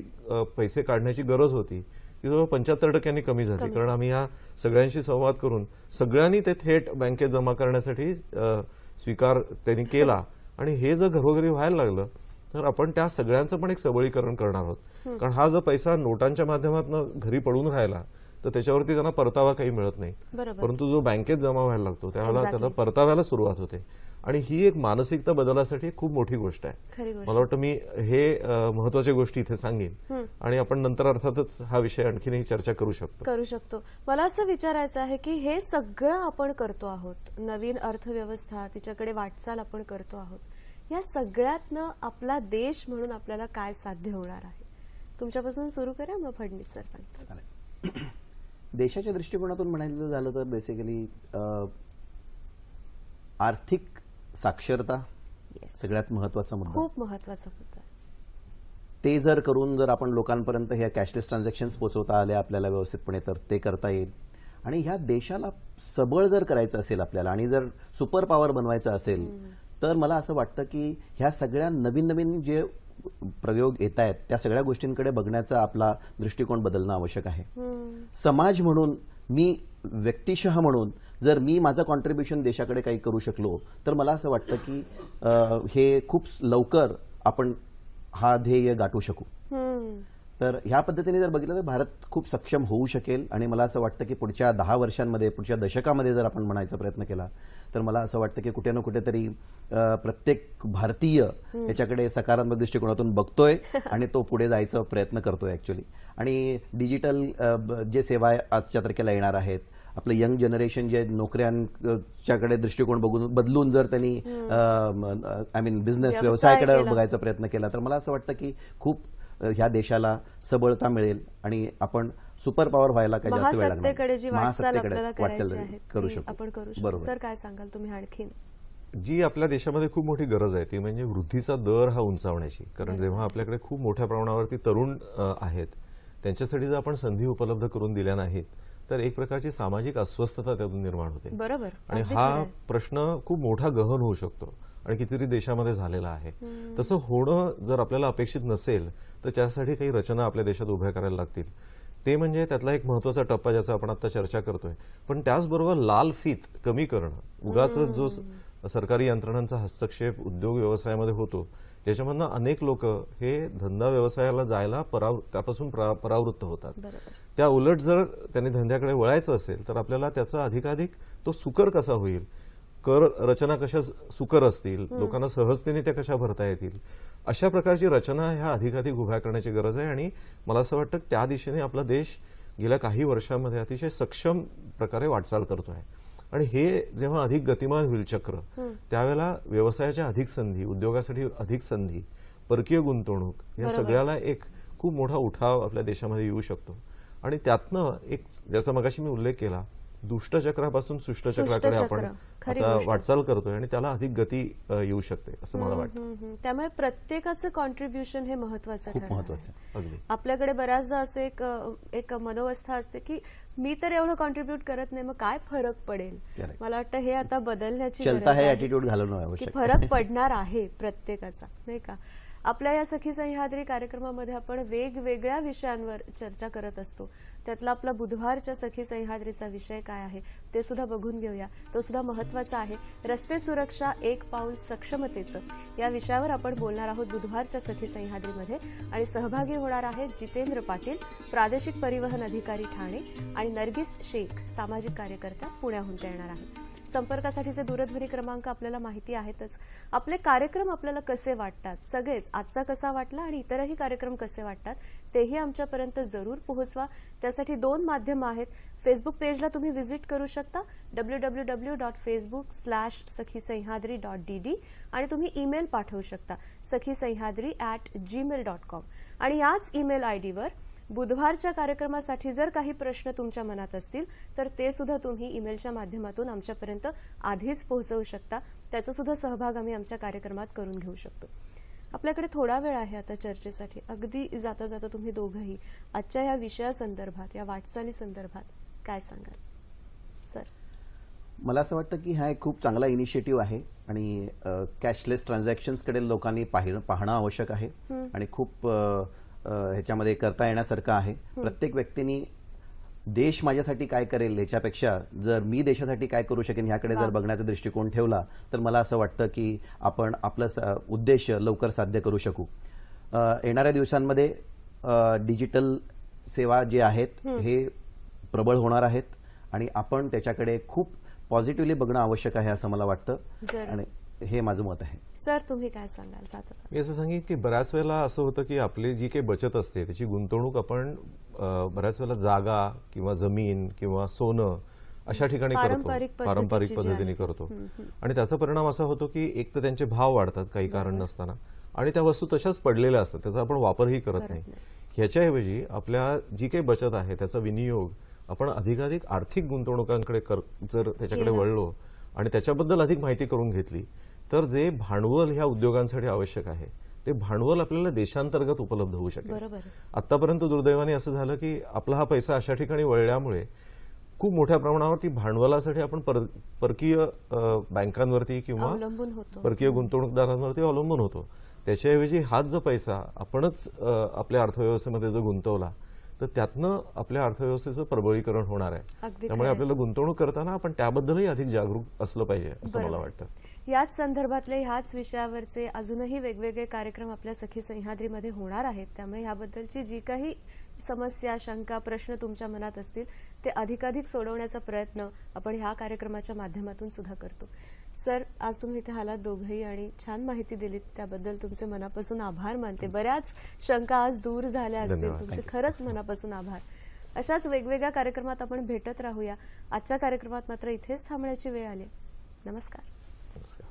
पैसे काढण्याची गरज होती ती 75% कमी झाली, कारण आम्ही ह्या सगळ्यांशी संवाद करून सगळ्यांनी ते थेट बँकेत जमा करण्यासाठी स्वीकार त्यांनी केला. आणि हे जर घरोघरी व्हायला लागलं तर आपण त्या सगळ्यांचं पण एक सबळीकरण करणार आहोत. कारण हा जर पैसा नोटांच्या माध्यमातून घरी पडून राहिला तर त्याच्यावरती त्यांना परतावा काही मिळत नाही, परंतु जो बँकेत जमा व्हायला लागतो त्यावेळेला त्याला परताव्याला सुरुवात होते. आणि ही एक मानसिकता बदलासाठी खूप मोठी गोष्ट आहे. मला वाटतं मी हे महत्वाच्या गोष्टी इथे सांगेन आणि आपण नंतर अर्थातच हा विषय आणखीनही चर्चा करू शकतो. मला असं विचारायचं आहे की हे सगळं आपण करतो आहोत, नवीन अर्थव्यवस्था तिच्याकडे वाटचाल आपण करतो आहोत, या सगळ्यातनं आपला देश म्हणून आपल्याला काय साध्य होणार आहे? तुमच्यापासून सुरू करा, मग फडणवीस सर सांगतात. देशाच्या दृष्टिकोनातून म्हणायचं झालं तर बेसिकली आर्थिक साक्षरता सगळ्यात महत्वाचा मुद्दा, खूप महत्वाचा मुद्दा. ते जर करून जर आपण लोकांपर्यंत ह्या कॅशलेस ट्रान्झॅक्शन्स पोहोचवता आले आपल्याला व्यवस्थितपणे तर ते करता येईल. आणि ह्या देशाला सबळ जर करायचं असेल आपल्याला आणि जर सुपर पॉवर बनवायचं असेल तर मला असं वाटतं की ह्या सगळ्या नवीन नवीन जे प्रयोग येत आहेत त्या सगळ्या गोष्टींकडे बघण्याचा आपला दृष्टिकोन बदलणं आवश्यक आहे. समाज म्हणून, मी व्यक्तिशः म्हणून जर मी माझं कॉन्ट्रीब्युशन देशाकडे काही करू शकलो तर मला असं वाटतं की हे खूप लवकर आपण हा ध्येय गाठू शकू. तर ह्या पद्धतीने जर बघितलं तर भारत खूप सक्षम होऊ शकेल. आणि मला असं वाटतं की पुढच्या 10 वर्षांमध्ये, पुढच्या दशकामध्ये जर आपण म्हणायचा प्रयत्न केला तर मला असं वाटतं की कुठे ना कुठेतरी प्रत्येक भारतीय याच्याकडे सकारात्मक दृष्टिकोनातून बघतोय आणि तो पुढे जायचा प्रयत्न करतोय ऍक्च्युअली. आणि डिजिटल जे सेवा आजच्या तारखेला येणार आहेत, आपलं यंग जनरेशन जे नोकऱ्यांच्याकडे दृष्टिकोन बदलून जर त्यांनी आय मीन बिझनेस व्यवसायाकडे बघायचा प्रयत्न केला तर मला असं वाटतं की खूप ह्या देशाला सबळता मिळेल आणि आपण सुपर पॉवर व्हायला काही जास्त वेळ लागणार, वाटचाल करू शकतो. सर काय सांगाल तुम्ही आणखीन? जी आपल्या देशामध्ये खूप मोठी गरज आहे ती म्हणजे वृद्धीचा दर हा उंचावण्याची. कारण जेव्हा आपल्याकडे खूप मोठ्या प्रमाणावरती तरुण आहेत त्यांच्यासाठी जर आपण संधी उपलब्ध करून दिल्या नाहीत तर एक प्रकारची सामाजिक अस्वस्थता त्यातून निर्माण होते. बरोबर. आणि हा प्रश्न खूप मोठा गहन होऊ शकतो आणि कितीतरी देशामध्ये झालेला आहे. तसं होणं जर आपल्याला अपेक्षित नसेल तर त्यासाठी काही रचना आपल्या देशात उभ्या करायला लागतील. ते म्हणजे त्यातला एक महत्वाचा टप्पा ज्याचा आपण आता चर्चा करतोय. पण त्याचबरोबर लाल फीत कमी करणं, उगाच जो सरकारी यंत्रणांचा हस्तक्षेप उद्योग व्यवसायामध्ये होतो त्याच्यामधनं अनेक लोक हे धंदा व्यवसायाला जायला त्यापासून परावृत्त होतात. त्या उलट जर त्यांनी धंद्याकडे वळायचं असेल तर आपल्याला त्याचा अधिकाधिक तो सुकर कसा होईल, कर रचना कशा सुकर असतील, लोकांना सहजतेने त्या कशा भरता येतील, अशा प्रकारची रचना ह्या अधिकाधिक उभ्या करण्याची गरज आहे. आणि मला असं वाटतं त्या दिशेने आपला देश गेल्या काही वर्षांमध्ये अतिशय सक्षम प्रकारे वाटचाल करतो आहे. आणि हे जेव्हा अधिक गतिमान होईल चक्र त्यावेळेला व्यवसायाच्या अधिक संधी, उद्योगासाठी अधिक संधी, परकीय गुंतवणूक या सगळ्याला एक खूप मोठा उठाव आपल्या देशामध्ये येऊ शकतो. आणि त्यातनं एक ज्याचा मगाशी मी उल्लेख केला दुष्टचक्रापासून सुष्टचक्राकडे आपण आता वाटचाल करतोय आणि त्याला अधिक गती येऊ शकते असं मला वाटतं. त्यामुळे प्रत्येकाचं कॉन्ट्रीब्युशन हे महत्वाचं आहे. आपल्याकडे बऱ्याचदा असं एक मनोवस्था असते की मी तर एवढं कॉन्ट्रीब्युट करत नाही मग काय फरक पडेल. मला वाटतं हे आता बदलण्याची गरज आहे की फरक पडणार आहे प्रत्येकाचा, नाही का. आपल्या या सखी सह्याद्री कार्यक्रमामध्ये आपण वेगवेगळ्या विषयांवर चर्चा करत असतो. त्यातला आपला बुधवारच्या सखी सह्याद्रीचा विषय काय आहे ते सुद्धा बघून घेऊया. तो सुद्धा महत्वाचा आहे. रस्ते सुरक्षा, एक पाऊल सक्षमतेचं या विषयावर आपण बोलणार आहोत बुधवारच्या सखी सह्याद्रीमध्ये. आणि सहभागी होणार आहेत जितेंद्र पाटील, प्रादेशिक परिवहन अधिकारी ठाणे, आणि नर्गिस शेख, सामाजिक कार्यकर्त्या पुण्याहून ते येणार आहेत. संपर्कासाठीचे दूरध्वनी क्रमांक आपल्याला माहिती आहेतच. आपले कार्यक्रम आपल्याला कसे वाटतात, सगळेच आजचा कसा वाटला आणि इतरही कार्यक्रम कसे वाटतात तेही आमच्यापर्यंत जरूर पोहोचवा. त्यासाठी 2 माध्यम आहेत. फेसबुक पेजला तुम्ही व्हिजिट करू शकता www.facebook/sakhisayhadri.dd आणि तुम्ही ईमेल पाठवू शकता sakhisayhadri@gmail.com. आणि याच ईमेल आयडीवर बुधवारच्या कार्यक्रमासाठी जर काही प्रश्न तुमच्या मनात असतील तर ते सुद्धा तुम्ही ईमेलच्या माध्यमातून आमच्यापर्यंत आधीच पोहोचवू शकता. त्याचा सुद्धा सहभाग आम्ही आमच्या कार्यक्रमात करून घेऊ शकतो. आपल्याकडे थोडा वेळ आहे आता चर्चेसाठी. अगदी जाता जाता तुम्ही दोघंही आजच्या या विषयासंदर्भात, या वाटचाली संदर्भात काय सांगाल सर? मला असं वाटतं की हा एक खूप चांगला इनिशिएटिव्ह आहे आणि कॅशलेस ट्रान्झॅक्शन्सकडे लोकांनी पाहणं आवश्यक आहे आणि खूप ह्याच्यामध्ये करता येण्यासारखं आहे. प्रत्येक व्यक्तीने देश माझ्यासाठी काय करेल ह्याच्यापेक्षा जर मी देशासाठी काय करू शकेन ह्याकडे जर बघण्याचा दृष्टिकोन ठेवला तर मला असं वाटतं की आपण आपलं उद्देश लवकर साध्य करू शकू. येणाऱ्या दिवसांमध्ये डिजिटल सेवा जे आहेत हे प्रबळ होणार आहेत आणि आपण त्याच्याकडे खूप पॉझिटिव्हली बघणं आवश्यक आहे असं मला वाटतं आणि हे माझं मत आहे. सर तुम्ही काय सांगाल? जाता मी असं सांगेन की बऱ्याच वेळेला असं होतं की आपली जी काही बचत असते त्याची गुंतवणूक आपण बऱ्याच वेळेला जागा किंवा जमीन किंवा सोनं अशा ठिकाणी करतो, पारंपरिक पद्धतीने करतो आणि त्याचा परिणाम असा होतो की एक तर त्यांचे भाव वाढतात काही कारण नसताना आणि त्या वस्तू तशाच पडलेल्या असतात, त्याचा आपण वापरही करत नाही. ह्याच्याऐवजी आपल्या जी काही बचत आहे त्याचा विनियोग आपण अधिकाधिक आर्थिक गुंतवणुकांकडे जर त्याच्याकडे वळलो आणि त्याच्याबद्दल अधिक माहिती करून घेतली तर जे भांडवल ह्या उद्योगांसाठी आवश्यक आहे ते भांडवल आपल्याला देशांतर्गत उपलब्ध होऊ शकेल. आतापर्यंत दुर्दैवाने असं झालं की आपला हा पैसा अशा ठिकाणी वळल्यामुळे खूप मोठ्या प्रमाणावरती भांडवलासाठी आपण परकीय बँकांवरती किंवा परकीय गुंतवणूकदारांवरती अवलंबून होतो. त्याच्याऐवजी हाच जो पैसा आपणच आपल्या अर्थव्यवस्थेमध्ये जर गुंतवला तर त्यातनं आपल्या अर्थव्यवस्थेचं प्रबळीकरण होणार आहे. त्यामुळे आपल्याला गुंतवणूक करताना आपण त्याबद्दलही अधिक जागरूक असलं पाहिजे असं मला वाटतं. याच संदर्भातले ह्याच विषयावरचे अजूनही वेगवेगळे कार्यक्रम आपल्या सखी सह्याद्रीमध्ये होणार आहेत. त्यामुळे याबद्दलची जी काही समस्या, शंका, प्रश्न तुमच्या मनात असतील ते अधिकाधिक सोडवण्याचा प्रयत्न आपण ह्या कार्यक्रमाच्या माध्यमातून सुद्धा करतो. सर आज तुम्ही इथे आलात दोघंही आणि छान माहिती दिलीत त्याबद्दल तुमचे मनापासून आभार मानते. बऱ्याच शंका आज दूर झाल्या असतील, तुमचे खरंच मनापासून आभार. अशाच वेगवेगळ्या कार्यक्रमात आपण भेटत राहूया. आजच्या कार्यक्रमात मात्र इथेच थांबण्याची वेळ आली. नमस्कार. नमस्कार.